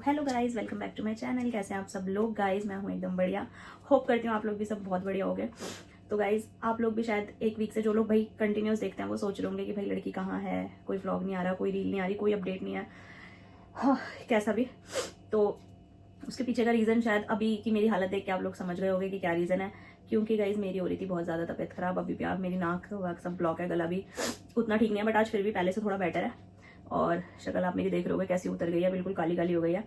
Hello guys, welcome back to my channel. कैसे हैं आप सब लोग गाइस? मैं हूं एकदम बढ़िया। होप करती हूँ आप लोग भी सब बहुत बढ़िया होंगे। तो गाइस, आप लोग भी शायद एक वीक से जो लोग भाई कंटिन्यूस देखते हैं वो सोच रहे होंगे कि भाई लड़की कहाँ है, कोई व्लॉग नहीं आ रहा, कोई रील नहीं आ रही, कोई अपडेट नहीं है। हाँ, कैसा भी। तो उसके पीछे का रीज़न शायद अभी की मेरी हालत देख के आप लोग समझ गए होंगे कि क्या रीज़न है। क्योंकि गाइज मेरी हो रही थी बहुत ज़्यादा तबीयत खराब। अभी भी आप मेरी नाक वाक सब ब्लॉक है, गला भी उतना ठीक नहीं है, बट आज फिर भी पहले से थोड़ा बेटर है। और शक्ल आप मेरी देख रहे होगे कैसी उतर गई है, बिल्कुल काली काली हो गई है।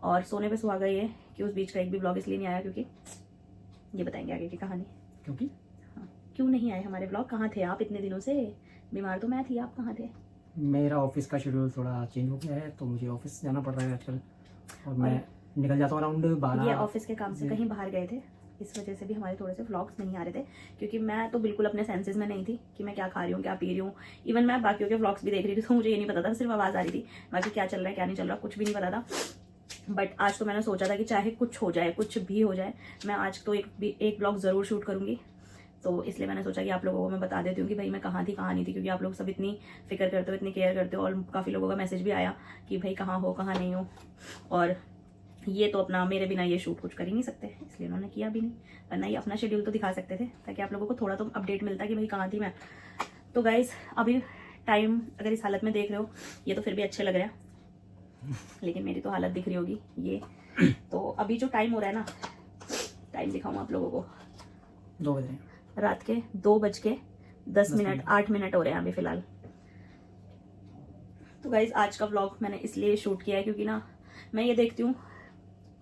और सोने पे सुहागा ये कि उस बीच का एक भी ब्लॉग इसलिए नहीं आया क्योंकि ये बताएंगे आगे की कहानी। क्योंकि हाँ, क्यों नहीं आए हमारे ब्लॉग? कहाँ थे आप इतने दिनों से? बीमार तो मैं थी, आप कहाँ थे? मेरा ऑफिस का शेड्यूल थोड़ा चेंज हो गया है, तो मुझे ऑफिस जाना पड़ रहा है आजकल। और मैं निकल जाता हूँ अराउंड 12। ये ऑफिस के काम से कहीं बाहर गए थे, इस वजह से भी हमारे थोड़े से व्लॉग्स नहीं आ रहे थे। क्योंकि मैं तो बिल्कुल अपने सेंसेस में नहीं थी कि मैं क्या खा रही हूँ, क्या पी रही हूँ। इवन मैं बाकियों के व्लॉग्स भी देख रही थी तो मुझे ये नहीं पता था, सिर्फ आवाज़ आ रही थी। बाकी क्या चल रहा है क्या नहीं चल रहा कुछ भी नहीं पता था। बट आज तो मैंने सोचा था कि चाहे कुछ हो जाए, कुछ भी हो जाए, मैं आज तो एक ब्लॉग ज़रूर शूट करूँगी। तो इसलिए मैंने सोचा कि आप लोगों को मैं बता देती हूँ कि भाई मैं कहाँ थी कहाँ नहीं थी। क्योंकि आप लोग सब इतनी फिक्र करते हो, इतनी केयर करते हो, और काफ़ी लोगों का मैसेज भी आया कि भाई कहाँ हो कहाँ नहीं हो। और ये तो अपना मेरे बिना ये शूट कुछ कर ही नहीं सकते, इसलिए उन्होंने किया भी नहीं। वरना ये अपना शेड्यूल तो दिखा सकते थे ताकि आप लोगों को थोड़ा तो अपडेट मिलता कि भाई कहाँ थी मैं। तो गाइज, अभी टाइम अगर इस हालत में देख रहे हो, ये तो फिर भी अच्छे लग रहे हैं, लेकिन मेरी तो हालत दिख रही होगी ये। तो अभी जो टाइम हो रहा है ना, टाइम दिखाऊँ आप लोगों को, 2 बजे रात के 2:10 8 मिनट हो रहे हैं अभी फिलहाल। तो गाइज, आज का व्लॉग मैंने इसलिए शूट किया है क्योंकि ना मैं ये देखती हूँ,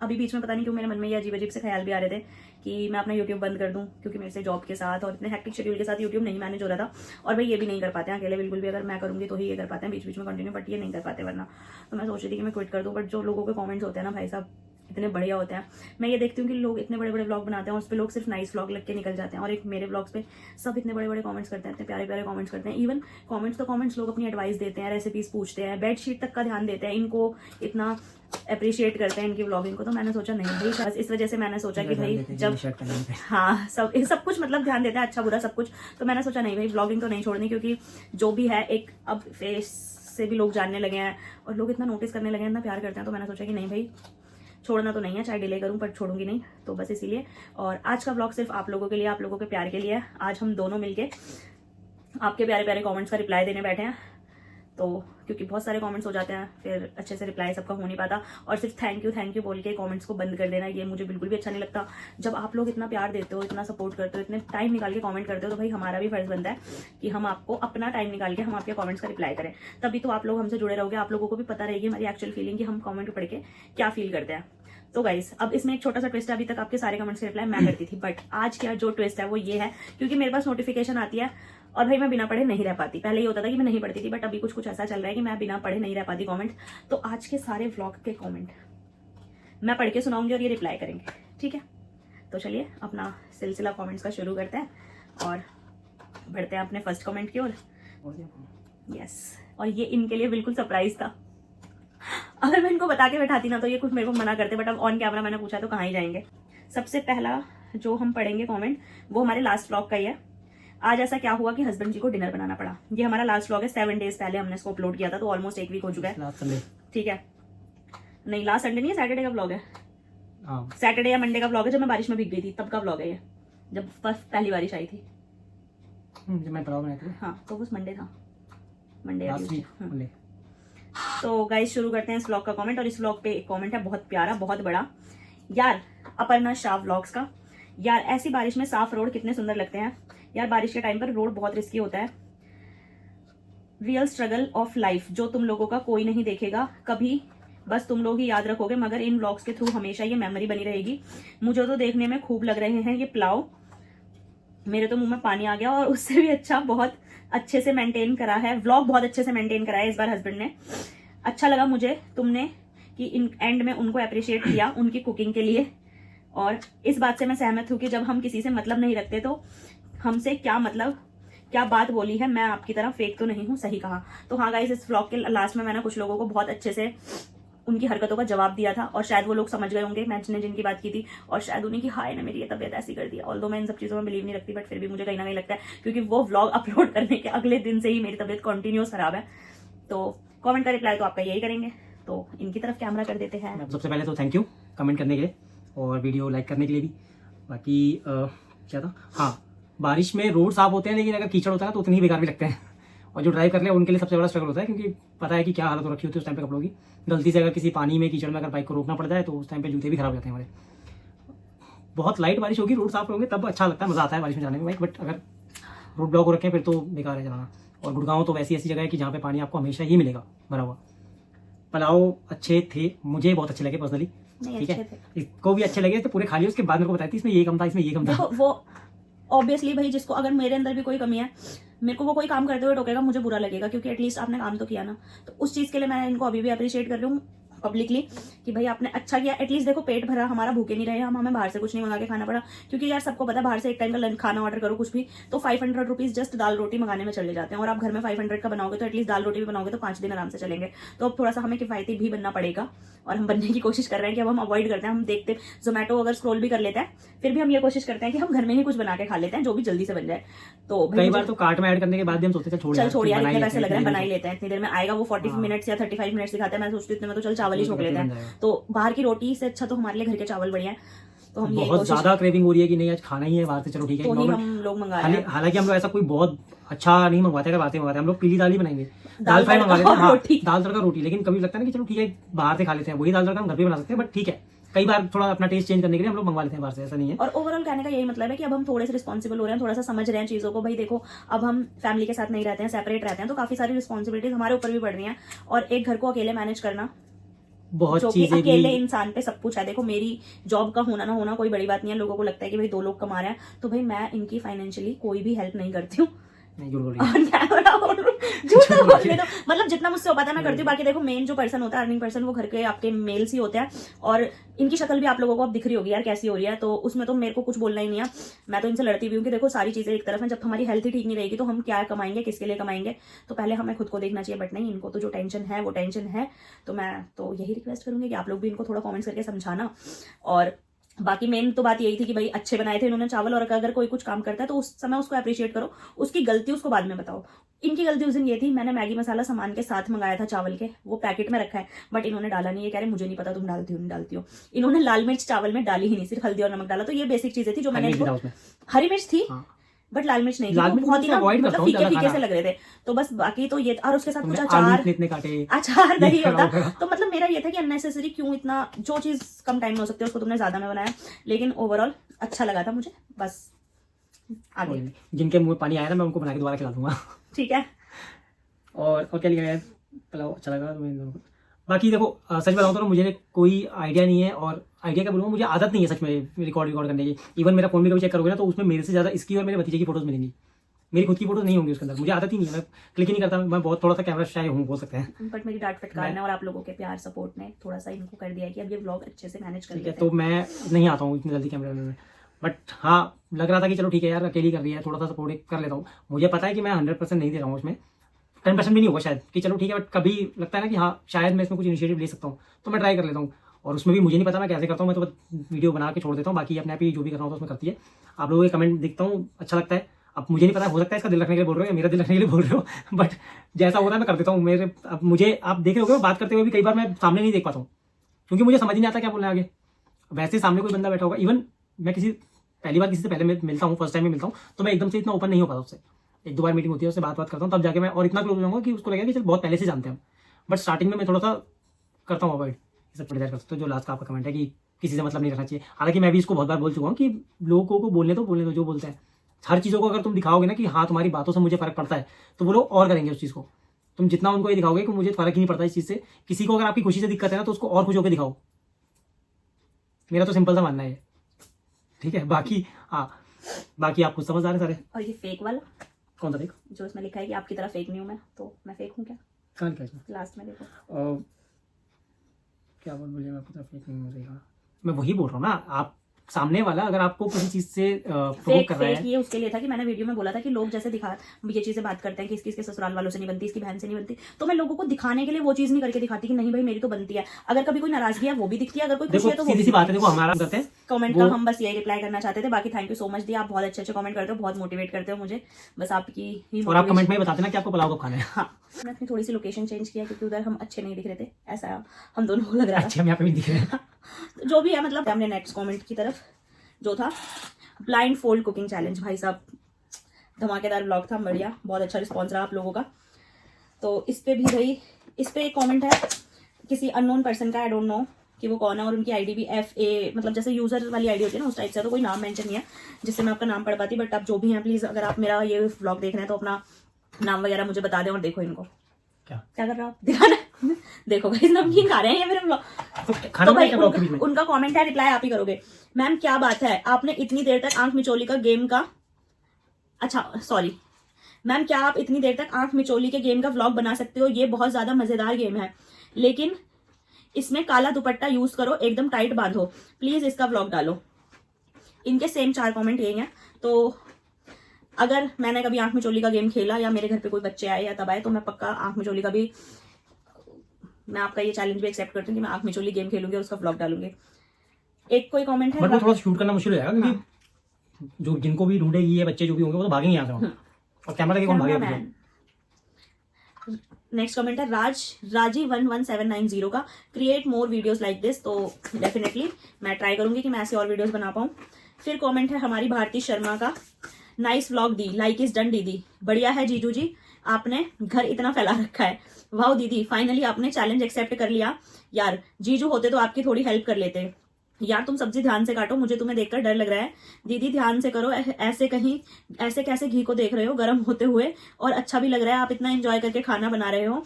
अभी बीच में पता नहीं क्यों मेरे मन में ये अजीब अजीब से ख्याल भी आ रहे थे कि मैं अपना यूट्यूब बंद कर दूं। क्योंकि मेरे से जॉब के साथ और इतने हेक्टिक शेड्यूल के साथ यूट्यूब नहीं मैनेज हो रहा था। और भाई ये भी नहीं कर पाते हैं अकेले, बिल्कुल भी। अगर मैं करूँगी तो ही ये कर पाते हैं बीच बीच में कंटिन्यू, बट ये नहीं कर पाते वरना। तो मैं सोच रही थी कि मैं क्विट कर दूँ, बट जो लोगों के कॉमेंट्स होते हैं ना भाई साहब, इतने बढ़िया होते हैं। मैं ये देखती हूँ कि लोग इतने बड़े बड़े व्लॉग बनाते हैं और उस पर लोग सिर्फ नाइस व्लॉग लग के निकल जाते हैं, और एक मेरे व्लॉग्स पे सब इतने बड़े बड़े कमेंट्स करते हैं, इतने प्यारे प्यारे कमेंट्स करते हैं। इवन कमेंट्स तो कमेंट्स, लोग अपनी एडवाइस देते हैं, रेसिपीज पूछते हैं, बेडशीट तक का ध्यान देते हैं, इनको इतना अप्रिशिएट करते हैं इनकी व्लॉगिंग को। तो मैंने सोचा नहीं भाई, बस इस वजह से मैंने सोचा कि भाई जब हाँ सब कुछ मतलब ध्यान देता है, अच्छा बुरा सब कुछ। तो मैंने सोचा नहीं भाई, व्लॉगिंग तो नहीं छोड़नी, क्योंकि जो भी है एक अब फेस से भी लोग जानने लगे हैं और लोग इतना नोटिस करने लगे हैं, इतना प्यार करते हैं। तो मैंने सोचा कि नहीं भाई, छोड़ना तो नहीं है, चाहे डिले करूं पर छोड़ूंगी नहीं। तो बस इसीलिए। और आज का व्लॉग सिर्फ आप लोगों के लिए, आप लोगों के प्यार के लिए है। आज हम दोनों मिलके आपके प्यारे प्यारे कमेंट्स का रिप्लाई देने बैठे हैं। तो क्योंकि बहुत सारे कमेंट्स हो जाते हैं, फिर अच्छे से रिप्लाई सबका हो नहीं पाता। और सिर्फ थैंक यू बोल के कमेंट्स को बंद कर देना, ये मुझे बिल्कुल भी अच्छा नहीं लगता। जब आप लोग इतना प्यार देते हो, इतना सपोर्ट करते हो, इतने टाइम निकाल के कमेंट करते हो, तो भाई हमारा भी फर्ज बनता है कि हम आपको अपना टाइम निकाल के हम आपके कमेंट्स का रिप्लाई करें। तभी तो आप लोग हमसे जुड़े रहोगे, आप लोगों को भी पता रहेगी हमारी एक्चुअल फीलिंग कि हम कमेंट पढ़ के क्या फील करते हैं। तो गाइस, अब इसमें एक छोटा सा ट्विस्ट है। अभी तक आपके सारे कमेंट्स के रिप्लाई मैं करती थी, बट आज क्या जो ट्विस्ट है वो ये है, क्योंकि मेरे पास नोटिफिकेशन आती है और भाई मैं बिना पढ़े नहीं रह पाती। पहले ये होता था कि मैं नहीं पढ़ती थी, बट अभी कुछ ऐसा चल रहा है कि मैं बिना पढ़े नहीं रह पाती कमेंट। तो आज के सारे व्लॉग के कमेंट मैं पढ़ के सुनाऊंगी और ये रिप्लाई करेंगे, ठीक है? तो चलिए अपना सिलसिला कमेंट्स का शुरू करते हैं और बढ़ते हैं अपने फर्स्ट कमेंट की ओर। यस, और ये इनके लिए बिल्कुल सरप्राइज था। अगर मैं इनको बता के बैठाती ना तो ये कुछ मेरे को मना करते, बट अब ऑन कैमरा मैंने पूछा तो कहाँ ही जाएंगे। सबसे पहला जो हम पढ़ेंगे कमेंट वो हमारे लास्ट व्लॉग का ही है। आज ऐसा क्या हुआ कि हस्बैंड जी को डिनर बनाना पड़ा। ये हमारा लास्ट व्लॉग है, 7 डेज पहले हमने इसको अपलोड किया था, तो ऑलमोस्ट 1 वीक हो चुका है। ठीक है, नहीं लास्ट संडे नहीं है, सैटरडे का व्लॉग है। सैटरडे या मंडे का व्लॉग है, जब मैं बारिश में भीग गई थी तब का व्लॉग है ये, जब पहली बारिश आई थी। हाँ, तो उस मंडे था, मंडे। तो गाइस शुरू करते हैं इस व्लॉग का कमेंट। और इस व्लॉग पे एक कमेंट है बहुत प्यारा, बहुत बड़ा। यार, अपर्णा शाह व्लॉग्स का, यार ऐसी बारिश में साफ रोड कितने सुंदर लगते हैं। यार बारिश के टाइम पर रोड बहुत रिस्की होता है। रियल स्ट्रगल ऑफ लाइफ जो तुम लोगों का कोई नहीं देखेगा कभी, बस तुम लोग ही याद रखोगे, मगर इन व्लॉग्स के थ्रू हमेशा ये मेमोरी बनी रहेगी। मुझे तो देखने में खूब लग रहे हैं ये प्लाव, मेरे तो मुंह में पानी आ गया। और उससे भी अच्छा, बहुत अच्छे से मेंटेन करा है व्लॉग, बहुत अच्छे से मेंटेन करा है इस बार हस्बैंड ने। अच्छा लगा मुझे तुमने कि इन एंड में उनको अप्रिशिएट किया उनकी कुकिंग के लिए। और इस बात से मैं सहमत हूँ कि जब हम किसी से मतलब नहीं रखते तो हमसे क्या मतलब, क्या बात बोली है, मैं आपकी तरह फेक तो नहीं हूँ, सही कहा। तो हाँ गाइस, इस व्लॉग के लास्ट में मैंने कुछ लोगों को बहुत अच्छे से उनकी हरकतों का जवाब दिया था, और शायद वो लोग समझ गए होंगे मैंने जिनकी बात की थी, और शायद उन्हीं की हाय ने मेरी ये तबीयत ऐसी कर दी। ऑल्दो मैं इन सब चीज़ों में बिलीव नहीं रखती, बट फिर भी मुझे कहीं ना कहीं लगता है, क्योंकि वो व्लॉग अपलोड करने के अगले दिन से ही मेरी तबीयत कंटिन्यूस खराब है। तो कमेंट का रिप्लाई तो आपका यही करेंगे। तो इनकी तरफ कैमरा कर देते हैं। सबसे पहले तो थैंक यू कमेंट करने के लिए और वीडियो लाइक करने के लिए भी। बाकी क्या था, हाँ, बारिश में रोड साफ होते हैं लेकिन अगर कीचड़ होता है तो उतने ही बेकार भी लगते हैं। और जो ड्राइव कर ले उनके लिए सबसे बड़ा स्ट्रगल होता है, क्योंकि पता है कि क्या हालत हो रखी होती है उस टाइम पे कपड़ों की। गलती से अगर किसी पानी में कीचड़ में अगर बाइक को रोकना पड़ जाए तो उस टाइम पे जूते भी खराब हो जाते हैं हमारे। बहुत लाइट बारिश होगी, रोड साफ होंगे तब अच्छा लगता है, मजा आता है बारिश में जाने में बाइक। बट अगर रोड ब्लॉक हो रखे हैं फिर तो बेकार है चलाना। और गुड़गांव तो वैसी ऐसी जगह है कि जहाँ पे पानी आपको हमेशा ही मिलेगा भरा हुआ। पलाव अच्छे थे, मुझे बहुत अच्छे लगे पर्सनली, नहीं ठीक अच्छे है। थे। इसको भी अच्छे लगे तो पूरे खा लिए, उसके बाद मेरे को बताई थी इसमें ये कम था, इसमें ये कम था। देखो वो ऑब्वियसली भाई, जिसको अगर मेरे अंदर भी कोई कमी है, मेरे को वो कोई काम करते हुए टोकेगा, मुझे बुरा लगेगा, क्योंकि एटलीस्ट आपने काम तो किया ना। तो उस चीज के लिए मैं इनको अभी भी अप्रिशिएट कर रही हूँ पब्लिकली कि भाई आपने अच्छा किया। एटलीस्ट देखो पेट भरा, हमारा भूखे नहीं रहे हम, हमें बाहर से कुछ नहीं मंगा के खाना पड़ा। क्योंकि यार सबको पता है बाहर से एक टाइम का खाना ऑर्डर करो कुछ भी तो 500 रुपीज जस्ट दाल रोटी मंगाने में चले जाते हैं। और आप घर में 500 का बनाओगे तो एटलीस्ट दाल रोटी भी बनाओगे तो 5 दिन आराम से चलेंगे। तो अब थोड़ा सा हमें किफायती भी बनना पड़ेगा और हम बनने की कोशिश कर रहे हैं कि अब हम अवॉइड करते हैं। हम देखते जोमेटो अगर स्क्रॉल भी कर लेते हैं फिर भी हम ये कोशिश करते हैं कि हम घर में ही कुछ बना के खा लेते हैं जो भी जल्दी से बन जाए। तो कई बार तो कार्ट में ऐड करने के बाद भी हम सोचते हैं चल छोड़ यार, इतने पैसे लग रहे हैं बना ही लेते हैं, इतनी देर में आएगा वो 40 मिनट्स या 35 मिनट्स दिखाते हैं। मैं सोचती हूँ इतने में तो चल चावल ही छोक लेते हैं। तो बाहर की रोटी से अच्छा तो हमारे लिए घर के चावल बढ़िया है। तो हम बहुत ज्यादा क्रेविंग हो रही है कि नहीं आज खाना ही है बाहर से, चलो ठीक है। तो ही हम लोग मंगा रहे हैं। हालांकि हम लोग ऐसा कोई बहुत अच्छा नहीं मंगवाते, अगर बातें मंगवाते हैं हम लोग पीली दाल ही बनाएंगे, दाल फ्राई मंगा लेते हैं, हाँ, दाल तड़का रोटी। लेकिन कभी लगता है ना कि चलो ठीक है बाहर से खा लेते हैं, वही दाल तड़का हम घर पे बना सकते हैं। बट ठीक है, कई बार थोड़ा अपना टेस्ट चेंज करने के लिए हम लोग मंगवा लेते हैं बाहर से, ऐसा नहीं है। और ओवरऑल कहने का यही मतलब है कि अब हम थोड़े से रिस्पॉन्सिबल हो रहे हैं, थोड़ा सा समझ रहे हैं चीजों को। भाई देखो अब हम फैमिली के साथ नहीं रहते हैं, सेपरेट रहते हैं, तो काफी सारी रिस्पॉन्सिबिलिटीज हमारे ऊपर भी बढ़ रही हैं। और एक घर को अकेले मैनेज करना बहुत जो कि चीजें अकेले इंसान पे सब कुछ है। देखो मेरी जॉब का होना ना होना कोई बड़ी बात नहीं है। लोगों को लगता है कि भाई 2 लोग कमा रहे हैं, तो भाई मैं इनकी फाइनेंशियली कोई भी हेल्प नहीं करती हूँ। नहीं, झूठ बोल रही है। ऑन कैमरा झूठ बोलने दो, मतलब जितना मुझसे हो पाता है मैं करती हूँ। बाकी देखो मेन जो पर्सन होता है, अर्निंग पर्सन, वो घर के आपके मेल्स ही होते हैं। और इनकी शक्ल भी आप लोगों को अब दिख रही होगी यार कैसी हो रही है, तो उसमें तो मेरे को कुछ बोलना ही नहीं है। मैं तो इनसे लड़ती भी हूँ कि देखो सारी चीजें एक तरफ है, जब हमारी हेल्थ ही ठीक नहीं रहेगी तो हम क्या कमाएंगे, किसके लिए कमाएंगे। तो पहले हमें खुद को देखना चाहिए। बट नहीं, इनको तो जो टेंशन है वो टेंशन है। तो मैं तो यही रिक्वेस्ट करूंगी कि आप लोग भी इनको थोड़ा कॉमेंट्स करके समझाना। और बाकी मेन तो बात यही थी कि भाई अच्छे बनाए थे इन्होंने चावल। और अगर कोई कुछ काम करता है तो उस समय उसको अप्रिशिएट करो, उसकी गलती उसको बाद में बताओ। इनकी गलती उस दिन ये थी, मैंने मैगी मसाला सामान के साथ मंगाया था चावल के, वो पैकेट में रखा है बट इन्होंने डाला नहीं है। कह रहे मुझे नहीं पता तुम डालती हो नहीं डालती हो। इन्होंने लाल मिर्च चावल में डाली ही नहीं, सिर्फ हल्दी और नमक डाला। तो ये बेसिक चीजें थी जो मैंने हरी मिर्च थी बट लाल मिर्च नहीं थी, तो बहुत ही ना मतलब फीके फीके से लग रहे थे। तो बस बाकी तो ये, और उसके साथ कुछ अचार दही होता। तो मतलब मेरा ये था कि अननेसेसरी क्यों इतना, जो चीज कम टाइम में हो सकती है उसको तुमने ज्यादा में बनाया। लेकिन ओवरऑल अच्छा लगा था मुझे। बस आगे जिनके मुंह में पानी आया ना मैं उनको बना के दोबारा खिला दूंगा, ठीक है। और क्या लिखा है, पुलाव अच्छा लगा। बाकी देखो सच बताऊं तो मुझे कोई आइडिया नहीं है, और आइडिया क्या बोलूँगा, मुझे आदत नहीं है सच में रिकॉर्ड करने की। इवन मेरा फोन भी कभी चेक करोगे ना तो उसमें मेरे से ज़्यादा इसकी और मेरे भतीजे की फोटोज मिलेंगी, मेरी खुद की फोटोज नहीं होंगी उसके अंदर। मुझे आदत ही नहीं है, मैं क्लिक ही नहीं करता। मैं बहुत थोड़ा सा कैमरा शाय हूँ बोल सकते हैं। बट मेरी डांट फटकार ने और आप लोगों के प्यार सपोर्ट ने थोड़ा सा इनको कर दिया कि अब ये व्लॉग अच्छे से मैनेज कर लेते हैं। तो मैं नहीं आता हूँ इतनी जल्दी कैमरे में। बट हाँ लग रहा था कि चलो ठीक है यार अकेली कर रही है, थोड़ा सा सपोर्ट कर लेता हूँ। मुझे पता है कि मैं 100% नहीं दे रहा हूँ उसमें, 10% भी नहीं होगा शायद, कि चलो ठीक है। बट कभी लगता है ना कि हाँ शायद मैं इसमें कुछ इनिशिएटिव ले सकता हूँ, तो मैं ट्राई कर लेता हूँ। और उसमें भी मुझे नहीं पता मैं कैसे करता हूँ, मैं तो बस वीडियो बना के छोड़ देता हूँ। बाकी अपने आप ही जो भी कर रहा हूँ तो उसमें करती है। आप लोगों के कमेंट देखता हूँ, अच्छा लगता है। अब मुझे नहीं पता, हो सकता है इसका दिल रखने के लिए बोल रहे हो या मेरा दिल रखने के लिए बोल रहे हो, बट जैसा होता है मैं कर देता हूँ। मेरे अब मुझे आप देख रहे हो बात करते हुए भी कई बार मैं सामने नहीं देख पाता हूँ, क्योंकि मुझे समझ नहीं आता क्या बोलना है आगे। वैसे सामने कोई बंदा बैठा होगा, इवन मैं पहली बार किसी से पहले मिलता हूँ, फर्स्ट टाइम में मिलता हूँ, तो मैं एकदम से इतना ओपन नहीं हो पाता उससे। 1-2 बार मीटिंग होती है, उससे बात करता हूँ, तब जाके मैं और इतना क्लोज हो जाऊंगा कि उसको लगेगा कि चल बहुत पहले से जानते हैं। बट स्टार्टिंग में मैं थोड़ा सा करता हूँ अवॉइड, ये सब प्रिपेयर करता हूँ। तो जो लास्ट का आपका कमेंट है कि किसी से मतलब नहीं रखना चाहिए, हालांकि मैं भी इसको बहुत बार बोल चुका हूँ कि लोगों को बोलने दो जो बोलते हैं। हर चीज़ों को अगर तुम दिखाओगे ना कि हाँ तुम्हारी बातों से मुझे फर्क पड़ता है, तो वो लोग और करेंगे उस चीज़ को। तुम जितना उनको ये दिखाओगे कि मुझे फर्क ही नहीं पड़ता इस चीज़ से, किसी को अगर आपकी खुशी से दिक्कत है ना तो उसको और खुश होकर दिखाओ। मेरा तो सिंपल सा मानना है, ठीक है। बाकी हाँ, बाकी आप कुछ समझदार है सारे। और ये फेक वाला कौन सा फेक, जो इसमें लिखा है कि आपकी तरह फेक नहीं हूँ मैं, तो मैं फेक हूँ क्या? कहाँ लिखा है इसमें? लास्ट में देखो। क्या बोलिए, मैं आपकी तरफ फेक नहीं हूँ। मैं वही बोल रहा हूँ ना, आप सामने वाला अगर आपको किसी चीज से प्रोवोक फेक कर रहा है, ये उसके लिए था कि मैंने वीडियो में बोला था कि लोग जैसे दिखा ये चीजें बात करते हैं कि इसकी इसके ससुराल वालों से नहीं बनती, इसकी बहन से नहीं बनती, तो मैं लोगों को दिखाने के लिए वो चीज नहीं करके दिखाती कि नहीं भाई मेरी तो बनती है। अगर कभी कोई नाराजगी है वो भी दिखती है, अगर कोई खुशी देखो है तो वो सीधी सी बात है, देखो हमारा करते हैं कमेंट का हम बस यही रिप्लाई करना चाहते थे। बाकी थैंक यू सो मच दी, आप बहुत अच्छे अच्छे कमेंट करते हो, बहुत मोटिवेट करते हो मुझे, बस आपकी ही और आप कमेंट में ही बताते ना कि आपको पुलाव कब खाना है। हाँ, मैंने अपनी थोड़ी सी लोकेशन चेंज किया क्योंकि उधर हम अच्छे नहीं दिख रहे थे, ऐसा हम दोनों को लग रहा था। अच्छे हम यहाँ पे भी दिख रहे हैं। तो जो भी है, मतलब हमने नेक्स्ट कमेंट की तरफ जो था ब्लाइंड फोल्ड कुकिंग चैलेंज, भाई साहब धमाकेदार ब्लॉग था, बढ़िया, बहुत अच्छा रिस्पॉन्स रहा आप लोगों का। तो इस पे भी भाई, इस पे एक कमेंट है किसी अननोन पर्सन का, आई डोंट नो कि वो कौन है, और उनकी आईडी भी FA मतलब जैसे यूजर वाली आईडी होती है ना उस टाइप से, तो कोई नाम मेंशन नहीं है जिससे मैं आपका नाम पढ़ पाती। बट आप जो भी हैं प्लीज, अगर आप मेरा ये व्लॉग देख रहे हैं तो अपना नाम वगैरह मुझे बता दें। और देखो इनको क्या कर रहा हो, दिखाना देखो भाई नमकीन खा रहे हैं ये मेरे व्लॉग। तो भाई उनका कमेंट है, रिप्लाई आप ही करोगे। मैम क्या बात है, आपने इतनी देर तक आंख मिचोली का गेम का, अच्छा सॉरी मैम, क्या आप इतनी देर तक आंख मिचोली के गेम का व्लॉग बना सकते हो? ये बहुत ज्यादा मजेदार गेम है, लेकिन इसमें काला दुपट्टा यूज करो, एकदम टाइट बांधो, प्लीज इसका व्लॉग डालो। इनके सेम 4 कमेंट यही हैं। तो अगर मैंने कभी आंख मिचोली का गेम खेला या मेरे घर पे कोई बच्चे आए या तब आए तो मैं पक्का आंख मिचोली का भी, मैं आपका ये चैलेंज भी एक्सेप्ट करती हूँ कि मैं आंख मिचोली गेम खेलूंगी और उसका व्लॉग डालूंगी। एक कोई कमेंट है, बट वो थोड़ा शूट करना मुश्किल है क्योंकि जो जिनको भी ढूंढेगी ये बच्चे जो भी होंगे वो तो भागेंगे यहाँ से वहाँ। और कैमरा के कौन भागेगा? नेक्स्ट कमेंट है राजी 11790 का, create more videos like this. तो डेफिनेटली मैं ट्राई करूंगी कि मैं ऐसे और वीडियोस बना पाऊं। फिर कमेंट है हमारी भारती शर्मा का, nice vlog the, like is done दीदी, बढ़िया है जीजू जी, आपने घर इतना फैला रखा है, वाह दीदी फाइनली आपने चैलेंज एक्सेप्ट कर लिया। यार जीजू होते तो आपकी थोड़ी हेल्प कर लेते। यार तुम सब्जी ध्यान से काटो, मुझे तुम्हें देखकर डर लग रहा है। दीदी ध्यान से करो, ऐसे कैसे घी को देख रहे हो गर्म होते हुए, और अच्छा भी लग रहा है, आप इतना एंजॉय करके खाना बना रहे हो।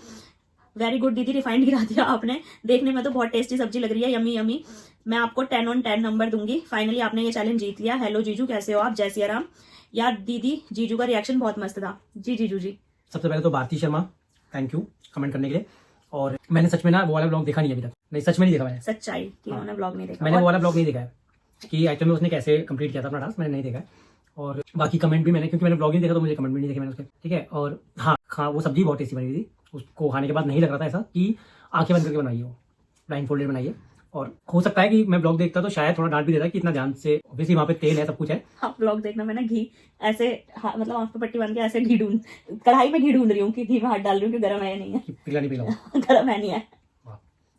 वेरी गुड दीदी, रिफाइंड गिरा दिया आपने, देखने में तो बहुत टेस्टी सब्जी लग रही है, यमी यमी। मैं आपको 10 on 10 नंबर दूंगी, फाइनली आपने ये चैलेंज जीत लिया। हेलो जीजू कैसे हो आप, जय सिया राम। यार दीदी जीजू का रिएक्शन बहुत मस्त था। जी जीजू जी। सबसे पहले तो Bharti Sharma thank you comment करने के लिए। और मैंने सच में ना वो वाला ब्लॉग देखा नहीं अभी तक, नहीं सच में नहीं देखा मैंने, सच्चाई कि उन्होंने ब्लॉग नहीं देखा, मैंने वो वाला ब्लॉग नहीं देखा है कि एक्चुअली में उसने कैसे कंप्लीट किया था अपना टास्क, मैंने नहीं देखा है। और बाकी कमेंट भी मैंने, क्योंकि मैंने ब्लॉग नहीं देखा तो मुझे कमेंट भी नहीं देखे मैंने उसके, ठीक है। और हाँ वो सब्जी बहुत टेस्टी बनी हुई थी, उसको खाने के बाद नहीं लग रहा था ऐसा कि आंखें बंद करके बनाई है, वो ब्लाइंड फोल्डेड बनाई है। और हो सकता है कि मैं ब्लॉग देखता तो शायद थोड़ा डांट भी देता कि इतना ध्यान से, ऑब्वियसली वहाँ पे तेल है सब कुछ है। हाँ ब्लॉग देखना, मैंने घी ऐसे मतलब आंख पे पट्टी बांध के ऐसे घी कढ़ाई में घी ढूंढ रही हूँ कि घी में हाथ डाल रही हूँ कि गर्म है या नहीं है, पिघला नहीं पिघला गर्म है नहीं है।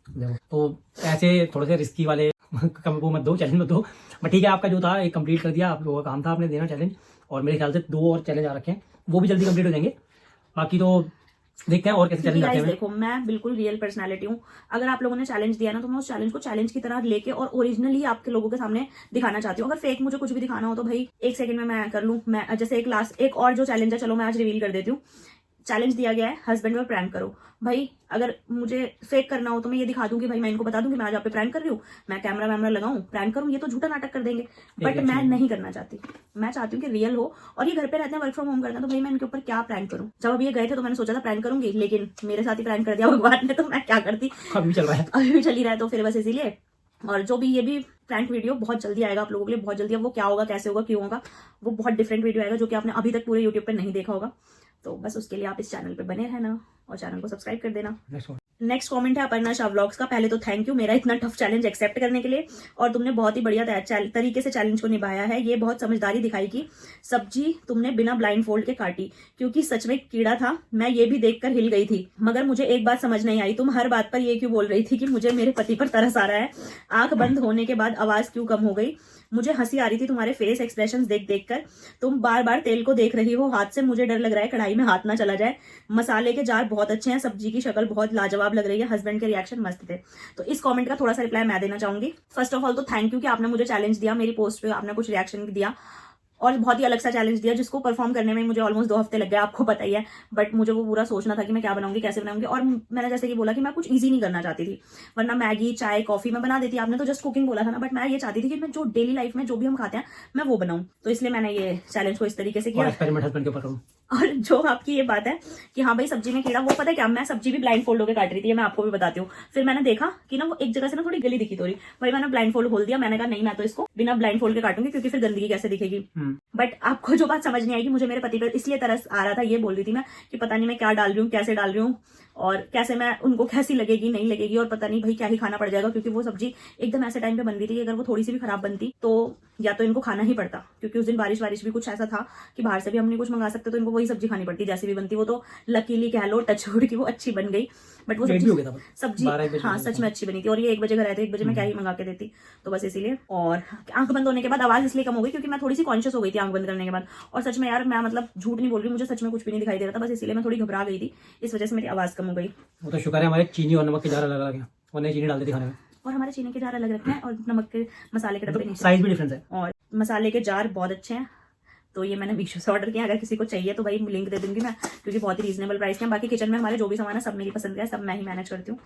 देखो तो ऐसे थोड़े से रिस्की वाले कम वो मत दो, चैलेंज मत दो। बट ठीक है, आपका जो था एक कंप्लीट कर दिया, आप लोगों का काम था आपने देना चैलेंज। और मेरे ख्याल से 2 और चैलेंज आ रखे हैं, वो भी जल्दी कंप्लीट हो जाएंगे। बाकी तो देखते हैं और कैसे चैलेंज आते हैं। देखो मैं बिल्कुल रियल पर्सनालिटी हूँ, अगर आप लोगों ने चैलेंज दिया ना तो मैं उस चैलेंज को चैलेंज की तरह लेके और ओरिजिनली आपके लोगों के सामने दिखाना चाहती हूँ। अगर फेक मुझे कुछ भी दिखाना हो तो भाई 1 सेकंड में मैं कर लूँ। मैं जैसे एक और जो चैलेंज है, चलो मैं आज रिवील कर देती हूँ। चैलेंज दिया गया है हस्बैंड पर प्रैंक करो। भाई अगर मुझे फेक करना हो तो मैं ये दिखा दूं कि भाई मैं इनको बता दूं कि मैं आज आप पे प्रैंक कर रही हूँ, मैं कैमरा लगाऊं प्रैंक करूं, ये तो झूठा नाटक कर देंगे। बट मैं नहीं करना चाहती, मैं चाहती हूँ कि रियल हो। और ये घर पे रहते हैं, वर्क फ्रॉम होम करते हैं, तो भाई मैं इनके ऊपर क्या प्रैंक करूं। जब अभी ये गए थे तो मैंने सोचा था प्रैंक करूंगी, लेकिन मेरे साथ ही प्रैंक कर दिया भगवान ने, तो मैं क्या करती। अभी चल रहा है, अभी भी चल ही रहा है, तो फिर बस इसीलिए। और जो भी ये भी प्रैंक वीडियो बहुत जल्दी आएगा आप लोगों के लिए, बहुत जल्दी। अब वो क्या होगा, कैसे होगा, क्यों होगा, वो बहुत डिफरेंट वीडियो आएगा जो कि आपने अभी तक पूरे यूट्यूब पे नहीं देखा होगा। तो बस उसके लिए आप इस चैनल पे बने रहना और चैनल को सब्सक्राइब कर देना। नेक्स्ट कमेंट है अपर्णा शाह व्लॉग्स का। पहले तो थैंक यू मेरा इतना टफ चैलेंज एक्सेप्ट करने के लिए, और तुमने बहुत ही बढ़िया तरीके से चैलेंज को निभाया है। ये बहुत समझदारी दिखाई कि सब्जी तुमने बिना ब्लाइंड फोल्ड के काटी, क्योंकि सच में कीड़ा था, मैं ये भी देखकर हिल गई थी। मगर मुझे एक बात समझ नहीं आई, तुम हर बात पर ये क्यों बोल रही थी कि मुझे मेरे पति पर तरस आ रहा है। आंख बंद होने के बाद आवाज क्यों कम हो गई। मुझे हंसी आ रही थी तुम्हारे फेस एक्सप्रेशंस देख देख कर। तुम बार बार तेल को देख रही हो हाथ से, मुझे डर लग रहा है कढ़ाई में हाथ ना चला जाए। मसाले के जार बहुत अच्छे हैं, सब्जी की शक्ल बहुत लाजवाब लग रही है, हस्बैंड के रिएक्शन मस्त थे। तो इस कमेंट का थोड़ा सा रिप्लाई मैं देना चाहूंगी। फर्स्ट ऑफ ऑल तो थैंक यू कि आपने मुझे चैलेंज दिया, मेरी पोस्ट पे आपने कुछ रिएक्शन दिया और बहुत ही अलग सा चैलेंज दिया, जिसको परफॉर्म करने में मुझे ऑलमोस्ट 2 हफ्ते लग गए, आपको पता ही है। बट मुझे वो पूरा सोचना था कि मैं क्या बनाऊंगी, कैसे बनाऊंगी। और मैंने जैसे कि बोला कि मैं कुछ इजी नहीं करना चाहती थी, वरना मैगी चाय कॉफी मैं बना देती। आपने तो जस्ट कुकिंग बोला था ना, बट मैं ये चाहती थी कि मैं जो डेली लाइफ में जो भी हम खाते हैं मैं वो बनाऊं। तो इसलिए मैंने ये चैलेंज को इस तरीके से किया। एक्सपेरिमेंट हस्बैंड के ऊपर करूं। और जो आपकी ये बात है कि हाँ भाई सब्जी में कीड़ा, वो पता है क्या, मैं सब्जी भी ब्लाइंड फोल्ड होकर काट रही थी, ये मैं आपको भी बताती हूँ। फिर मैंने देखा कि ना वो एक जगह से ना थोड़ी गली दिखी थोड़ी, भाई मैंने ब्लाइंड फोल्ड खोल दिया। मैंने कहा नहीं, मैं तो इसको बिना ब्लाइंड फोल्ड के काटूंगी क्योंकि फिर गंदगी कैसे दिखेगी। बट आपको जो बात समझ नहीं आएगी, मुझे मेरे पति पर इसलिए तरस आ रहा था, ये बोल रही थी मैं कि पता नहीं मैं क्या डाल रही हूँ, कैसे डाल रही हूँ, और कैसे मैं उनको कैसी लगेगी नहीं लगेगी, और पता नहीं भाई क्या ही खाना पड़ जाएगा, क्योंकि वो सब्जी एकदम ऐसे टाइम पे बन रही थी, अगर वो थोड़ी सी भी खराब बनती तो या तो इनको खाना ही पड़ता, क्योंकि उस दिन बारिश भी कुछ ऐसा था कि बाहर से भी हम नहीं कुछ मंगा सकते, तो इनको वही सब्जी खानी पड़ती जैसी भी बनती। वो तो लकीली कह लो, टचवुड की वो अच्छी बन गई, बट वो सब्जी हाँ सच में अच्छी बनी थी। और ये 1 बजे घर आए थे, 1 बजे मैं क्या ही मंगा के देती, तो बस इसीलिए। और आंख बंद होने के बाद आवाज इसलिए कम हो गई क्योंकि मैं थोड़ी सी कॉन्शियस हो गई थी आंख बंद करने के बाद। और सच में यार मैं मतलब झूठ नहीं बोल रही, मुझे सच में कुछ भी नहीं दिखाई दे रहा था, बस इसीलिए मैं थोड़ी घबरा गई थी, इस वजह से मेरी आवाज कम हो गई। वो तो शुक्र है हमारे चीनी और नमक के जार अलग अलग हैं, वरना चीनी डाल देती खाने में। और हमारे चीनी के जार अलग रखते हैं और नमक के मसाले के डब्बे नहीं, साइज भी डिफरेंस है। और मसाले के जार बहुत अच्छे हैं, तो ये मैंने मीशो से ऑर्डर किया। अगर किसी को चाहिए तो भाई लिंक दे दूंगी मैं, क्योंकि बहुत ही रीजनेबल प्राइस के हैं। बाकी किचन में हमारे जो भी सामान है सब मेरी पसंद का है, सब मैं ही मैनेज करती हूँ,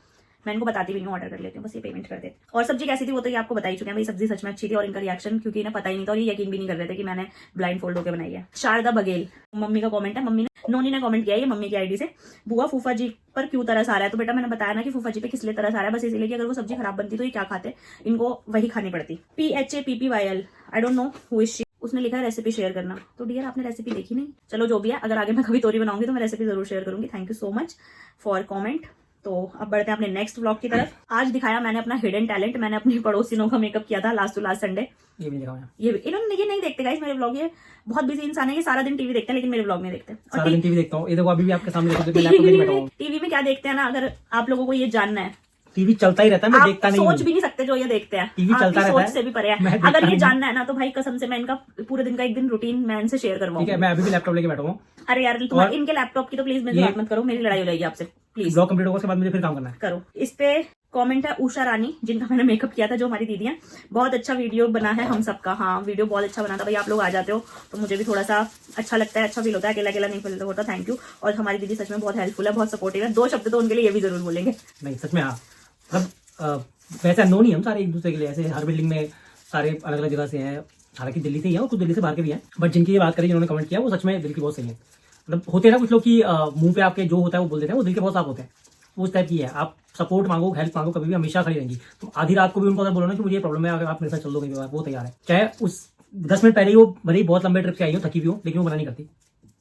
मैं इनको बताती भी नहीं, ऑर्डर कर लेती हूँ, बस ये पेमेंट कर देती हूँ। और सब्जी कैसी थी वो तो ये आपको बता ही चुके हैं भाई, सब्जी सच में अच्छी थी। और इनका रिएक्शन क्योंकि इन्हें पता ही नहीं था और ये यकीन भी नहीं कर रहे थे कि मैंने ब्लाइंड फोल्ड होकर बनाई है। शारदा बघेल मम्मी का कमेंट है, मम्मी ने नोनी ने कमेंट किया है ये मम्मी की आईडी से, बुआ फूफा जी पर क्यों तरस आ रहा है। तो बेटा मैंने बताया ना कि फूफा जी पे किस लिए तरस आ रहा है, बस इसलिए कि अगर वो सब्जी खराब बनती तो ये क्या खाते, इनको वही खानी पड़ती। PHAPPYL I don't know who is she, उसने लिखा है रेसिपी शेयर करना। तो डियर आपने रेसिपी देखी नहीं, चलो जो भी है, अगर आगे मैं कभी तोरी बनाऊंगी तो मैं रेसिपी जरूर शेयर करूंगी। Thank you so much for comment. तो अब बढ़ते हैं अपने नेक्स्ट व्लॉग की तरफ। आज दिखाया मैंने अपना हिडन टैलेंट, मैंने अपनी पड़ोसिनों का मेकअप किया था लास्ट टू लास्ट संडे। ये भी दिखाओ, ये इन्होंने ये नहीं देखते गाइस मेरे व्लॉग, ये बहुत बिजी इंसान है, ये सारा दिन टीवी देखते हैं लेकिन मेरे व्लॉग नहीं देखते। सारा दिन टीवी देखता हूँ, ये देखो अभी भी आपके सामने देखो, लैपटॉप में बैठा हूँ। टीवी में क्या देखते हैं ना, अगर आप लोगों को ये जानना है, टीवी चलता ही रहता है, मैं देखता नहीं हूँ। सोच भी नहीं सकते जो ये देखते हैं, टीवी चलता रहता है, सोच से भी परे है। अगर ये जानना है ना तो भाई कसम से मैं इनका पूरे दिन का एक दिन रूटीन मैं इनसे शेयर करवाऊंगी। ठीक है, मैं अभी भी लैपटॉप लेके बैठा हूँ। अरे यार तुम्हारे इनके लैपटॉप की तो प्लीज मेरी बात मत करो, मेरी लड़ाई हो जाएगी आपसे, प्लीज। ब्लॉग कंप्लीट होगा उसके बाद मुझे फिर काम करना है। करो। इस पे कमेंट है उषा रानी, जिनका मैंने मेकअप किया था, जो हमारी दीदी है। बहुत अच्छा वीडियो बना है हम सबका, हाँ वीडियो बहुत अच्छा बना था भाई, आप लोग आ जाते हो तो मुझे भी थोड़ा सा अच्छा लगता है, अच्छा फील होता है, अकेला अकेला नहीं फील होता। Thank you. और हमारी दीदी सच में बहुत हेल्पफुल है, बहुत सपोर्टिव है। 2 शब्द तो उनके लिए ये भी जरूर बोलेंगे। नहीं सच में, हाँ मतलब वैसे अननोन ही हम सारे एक दूसरे के लिए, ऐसे हर बिल्डिंग में सारे अलग अलग जगह से हैं, हालांकि दिल्ली से ही है और कुछ दिल्ली से बाहर के भी हैं, बट जिनकी ये बात करी जिन्होंने कमेंट किया वो सच में दिल की बहुत सही है। मतलब होते हैं ना कुछ लोग की मुंह पे आपके जो होता है वो बोल देते हैं, वो दिल के बहुत साफ होते हैं, उस टाइप की है। आप सपोर्ट मांगो, हेल्प मांगो, कभी भी हमेशा खड़ी रहेंगी। तो आधी रात को भी उनको अगर बोलो ना कि मुझे ये प्रॉब्लम है, अगर आप मेरे साथ चल दो कहीं बार, वो तैयार है। चाहे उस 10 मिनट पहले ही वो भले ही बहुत लंबे ट्रिप से आई हो, थकी भी हो, लेकिन वो मना नहीं करती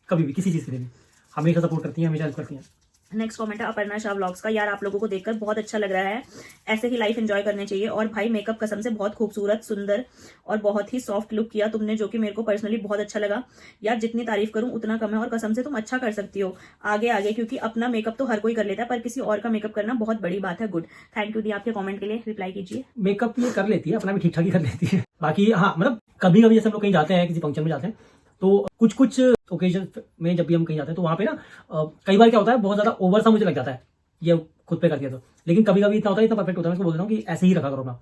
कभी भी किसी चीज़ के लिए भी, हमेशा सपोर्ट करती है, हमेशा हेल्प करती है। नेक्स्ट कमेंट है अपर्णा शाह व्लॉग्स का, यार आप लोगों को देखकर बहुत अच्छा लग रहा है, ऐसे ही लाइफ एंजॉय करनी चाहिए। और भाई मेकअप कसम से बहुत खूबसूरत, सुंदर और बहुत ही सॉफ्ट लुक किया तुमने, जो कि मेरे को पर्सनली बहुत अच्छा लगा। यार जितनी तारीफ करूं उतना कम है, और कसम से तुम अच्छा कर सकती हो आगे आगे, क्योंकि अपना मेकअप तो हर कोई कर लेता है, पर किसी और का मेकअप करना बहुत बड़ी बात है। गुड। थैंक यू दी आपके कॉमेंट के लिए, रिप्लाई कीजिए। मेकअप ये कर लेती है, अपना भी ठीक ठाक ही कर लेती है। बाकी हाँ मतलब कभी कभी जैसे हम लोग कहीं जाते हैं, किसी फंक्शन में जाते हैं, तो कुछ कुछ ओकेजन में जब भी हम कहीं जाते हैं तो वहाँ पे ना कई बार क्या होता है, बहुत ज्यादा ओवर सा मुझे लग जाता है ये खुद पे करती है तो, लेकिन कभी कभी इतना होता है, इतना परफेक्ट होता है, मैं बोल देता हूँ कि ऐसे ही रखा करो ना,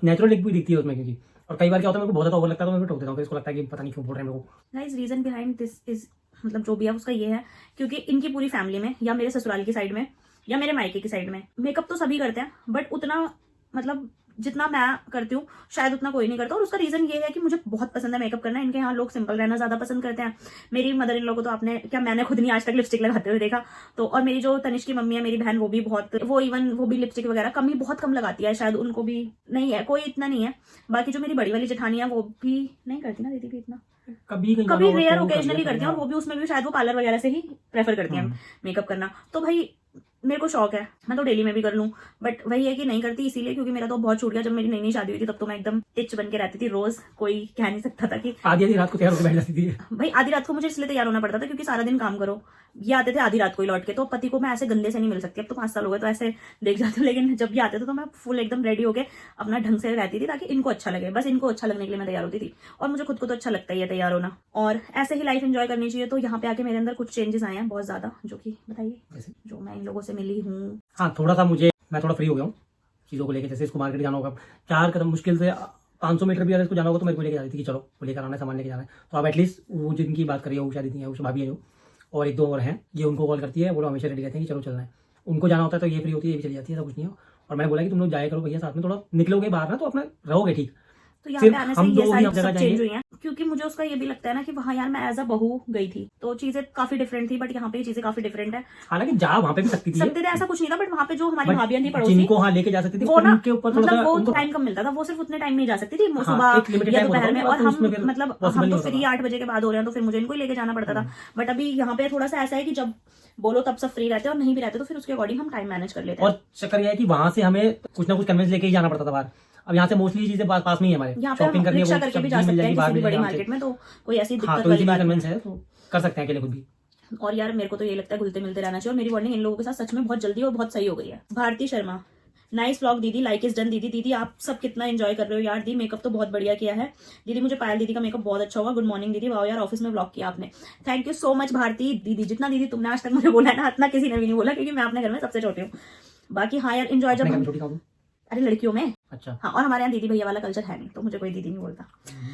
नेचुरल लुक भी दिखती है उसमें, क्योंकि और कई बार क्या होता है मेरे को बहुत ज्यादा ओवर लगता है तो मैं टोक देता हूँ, इसको लगता है कि पता नहीं क्यों बोल रहे हैं मेरे को। Guys reason behind this is, मतलब जो भी है उसका ये है, क्योंकि इनकी पूरी फैमिली में या मेरे ससुराल की साइड में या मेरे मायके की साइड में मेकअप तो सभी करते हैं, बट उतना मतलब जितना मैं करती हूँ शायद उतना कोई नहीं करता। और उसका रीजन ये है कि मुझे बहुत पसंद है मेकअप करना। इनके यहाँ लोग सिंपल रहना ज्यादा पसंद करते हैं। मेरी मदर इन लोगों को तो आपने क्या, मैंने खुद नहीं आज तक लिपस्टिक लगाते हुए देखा। तो और मेरी जो तनिष्क की मम्मी है, मेरी बहन, वो भी बहुत, वो इवन वो भी लिपस्टिक वगैरह कम ही, बहुत कम लगाती है, शायद उनको भी नहीं है, कोई इतना नहीं है। बाकी जो मेरी बड़ी वाली जेठानी है वो भी नहीं करती ना, दीदी भी इतना कभी रेयर ओकेजनली करती है, और वो भी उसमें भी शायद वो पार्लर वगैरह से ही प्रेफर करती है मेकअप करना। तो भाई मेरे को शौक है, मैं तो डेली में भी कर लूं, बट वही है कि नहीं करती इसीलिए क्योंकि मेरा तो बहुत छूट गया। जब मेरी नई नई शादी हुई थी तब तो मैं एकदम टिच बन के रहती थी, रोज कोई कह नहीं सकता था कि आधी रात को तैयार होकर बैठ जाती थी। भाई आधी रात को मुझे इसलिए तैयार होना पड़ता था क्योंकि सारा दिन काम करो, ये आते थे आधी रात को ही लौट के, तो पति को मैं ऐसे गंदे से नहीं मिल सकती। अब तो 5 साल हो गए तो ऐसे देख जाते हो, लेकिन जब भी आते थे तो मैं फुल एकदम रेडी होके अपना ढंग से रहती थी, ताकि इनको अच्छा लगे, बस इनको अच्छा लगने के लिए मैं तैयार होती थी। और मुझे खुद को तो अच्छा लगता ही है तैयार होना, और ऐसे ही लाइफ एंजॉय करनी चाहिए। तो यहाँ पे आके मेरे अंदर कुछ चेंजेस आए हैं बहुत ज्यादा, जो कि बताइए, जो मैं इन लोगों से मिली हूँ। हाँ थोड़ा सा मैं थोड़ा फ्री हो गया हूँ चीज़ों को लेकर। जैसे इसको मार्केट जाना होगा 4 कदम मुश्किल से 500 मीटर भी अगर इसको जाना होगा तो मेरे को लेके जाती थी कि चलो वो लेकर आना है, सामान लेके जाना है। तो अब एटलीस्ट वो जिनकी बात करिए उषा दीदी है, उषा भाभी है जो, और 1-2 और हैं, ये उनको कॉल करती है, वो लोग हमेशा रेडी रहते हैं कि चलो चलना है। उनको जाना होता है तो ये फ्री होती है, ये भी चली जाती है, ऐसा कुछ नहीं हो। और मैंने बोला कि तुम लोग जाया करो भैया साथ में, थोड़ा निकलोगे बाहर ना तो अपना रहोगे ठीक, तो यहाँ पे आने से हम ये दो ही सारी अब जगह सब चेंज जाएंगे। हुई हैं, क्योंकि मुझे उसका ये भी लगता है ना कि वहाँ यार मैं एज अ बहू गई थी तो चीजें काफी डिफरेंट थी, बट यहाँ पे ये चीजें काफी डिफरेंट है। हालांकि जा वहाँ पे भी सकती थी, सकते थे, ऐसा कुछ नहीं था, बट वहाँ पे जो हमारी बट भाभियां थी पड़ोसी, जिनको हाँ लेके जा सकती थी वो ना उनके ऊपर थोड़ा मतलब सा वो उनको टाइम कम मिलता था, वो सिर्फ उतने टाइम नहीं जा सकती थी, हाँ, सुबह एक limited या time होता दोपहर था, में, उसके और बाद तो उसमें फिर मतलब possible हम नहीं तो होता फ्री था। 8 बजे के बाद हो रहे हैं तो फिर मुझे इनको ही लेके जाना पड़ता था। बट अभी यहाँ पे थोड़ा सा ऐसा है कि जब बोलो तब सब फ्री रहते हैं और नहीं भी रहते तो फिर उसके अकॉर्डिंग हम टाइम मैनेज कर लेते हैं। और चक्कर यह है कि वहां से हमें कुछ ना कुछ कन्वेंस लेके ही जाना पड़ता था बाहर। अब यहाँ से मोस्टली चीजें पास में ही है हमारे, यहाँ पे शॉपिंग हम करनी है रिक्शा वो करके भी सब्जी जा मिल सकते हैं जाएगी, बाहर किसी भी मिल बड़ी जाएगी मार्केट में, तो कोई ऐसी हाँ, दिक्कत तो वाली इसीलिए बात कन्वेंस है तो कर सकते हैं अकेले खुद भी। और यार मेरे को तो ये लगता है घुलते मिलते रहना चाहिए, और मेरी बॉन्डिंग इन लोगों के साथ सच में बहुत जल्दी और बहुत सही हो गई है। भारती शर्मा, नाइस व्लॉग दीदी, लाइक इज डन दीदी। दीदी आप सब कितना एंजॉय कर रहे हो यार, दी मेकअप तो बहुत बढ़िया किया है दीदी, मुझे पायल दीदी का मेकअप बहुत अच्छा हुआ, गुड मॉर्निंग दीदी, वाओ यार ऑफिस में व्लॉग किया आपने, thank you so much Bharti दीदी। जितना दीदी तुमने आज तक मुझे बोला है ना, इतना किसी ने भी नहीं बोला, क्योंकि मैं अपने घर में सबसे छोटी हूँ। बाकी हाँ यार एंजॉय जब अपने घर में हम, छोटी खाऊं? अरे लड़कियों में अच्छा हाँ, और हमारे यहाँ दीदी भैया वाला कल्चर है नहीं, तो मुझे कोई दीदी नहीं बोलता।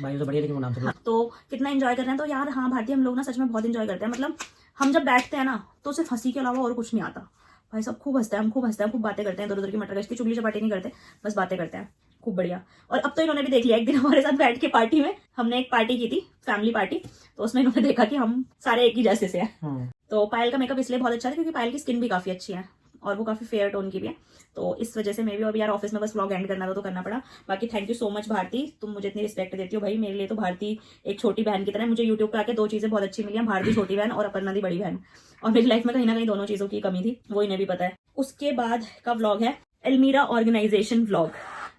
भाई तो बढ़िया, लेकिन वो नाम से तो कितना एंजॉय कर रहे हैं, तो यार हाँ भारतीय हम लोग ना सच में बहुत एंजॉय करते हैं। मतलब हम जब बैठते हैं ना तो सिर्फ हंसी के अलावा और कुछ नहीं आता भाई, सब खूब हंसते हैं, हम खूब हंसते हैं, खूब बातें करते हैं, इधर उधर की मटर गश्ती चुगली चपाटी नहीं करते, बस बातें करते हैं, खूब बढ़िया। और अब तो इन्होंने भी देख लिया, एक दिन हमारे साथ बैठ के पार्टी में, हमने एक पार्टी की थी फैमिली पार्टी, तो उसमें इन्होंने देखा कि हम सारे एक ही जैसे से हैं। तो पायल का मेकअप इसलिए बहुत अच्छा है क्योंकि पायल की स्किन भी काफी अच्छी है और वो काफी फेयर टोन की भी है, तो इस वजह से मैं भी अभी यार ऑफिस में बस व्लॉग एंड करना था तो करना पड़ा। बाकी thank you so much Bharti, तुम मुझे इतनी रिस्पेक्ट देती हो भाई, मेरे लिए तो भारती एक छोटी बहन की तरह है। मुझे यूट्यूब पे आके दो चीजें बहुत अच्छी मिली हैं, भारती छोटी बहन और अपर्णा दी बड़ी बहन, और मेरी लाइफ में कहीं ना कहीं दोनों चीजों की कमी थी, वो इन्हें भी पता है। उसके बाद का व्लॉग है अलमीरा ऑर्गेनाइजेशन व्लॉग,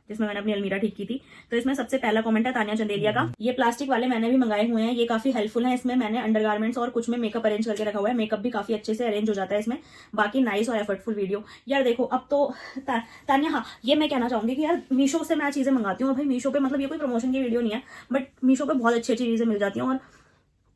जिसमें मैंने अपनी अलमीरा ठीक की थी। तो इसमें सबसे पहला कमेंट है तानिया चंदेलिया का, ये प्लास्टिक वाले मैंने भी मंगाए हुए हैं, ये काफी हेल्पफुल हैं, इसमें मैंने अंडरगारमेंट्स और कुछ में मेकअप अरेंज करके रखा हुआ है, मेकअप भी काफी अच्छे से अरेंज हो जाता है इसमें। बाकी नाइस और एफर्टफुल वीडियो। यार देखो अब तो तानिया, हाँ ये मैं कहना चाहूंगी कि यार मीशो से मैं चीजें मंगाती हूँ, और भाई मीशो पे मतलब ये कोई प्रमोशन की वीडियो नहीं है, बट मीशो पे बहुत अच्छी अच्छी चीजें मिल जाती हैं, और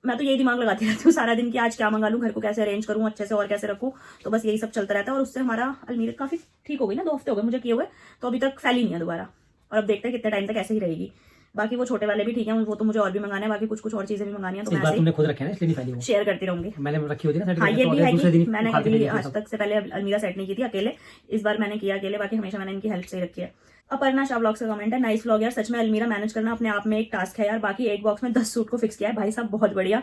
मैं तो यही दिमाग लगाती रहती हूँ सारा दिन कि आज क्या मंगा लूँ, घर को कैसे अरेंज करूँ अच्छे से और कैसे रखूँ, तो बस यही सब चलता रहता है। और उससे हमारा अलमीरा काफी ठीक हो गई ना, 2 हफ्ते हो गए मुझे किए हुए, तो अभी तक फैली नहीं है दोबारा, और अब देखते हैं कितने टाइम तक ऐसे ही रहेगी। बाकी वो छोटे वाले भी ठीक है, वो तो मुझे और भी मंगाने हैं, बाकी कुछ और चीजें भी मंगानी है, तो मैं तुमने खुद रखे हैं इसलिए नहीं फैली वो, शेयर करती रहूंगी। मैंने रखी होती है ना। हाँ ये भी है दूसरे कि दिन मैंने उखाड़ के कभी फेंक देती आज तक से पहले अलमीरा सेट नहीं की थी अकेले, इस बार मैंने किया अकेले, बाकी हमेशा मैंने इनकी हेल्प से ही रखी है। अपर्णा शाह ब्लॉग्स का कमेंट है, नाइस व्लॉग यार, सच में अलमीरा मैनेज करना अपने आप में एक टास्क है यार, बाकी एक बॉक्स में 10 सूट को फिक्स किया है भाई साहब, बहुत बढ़िया।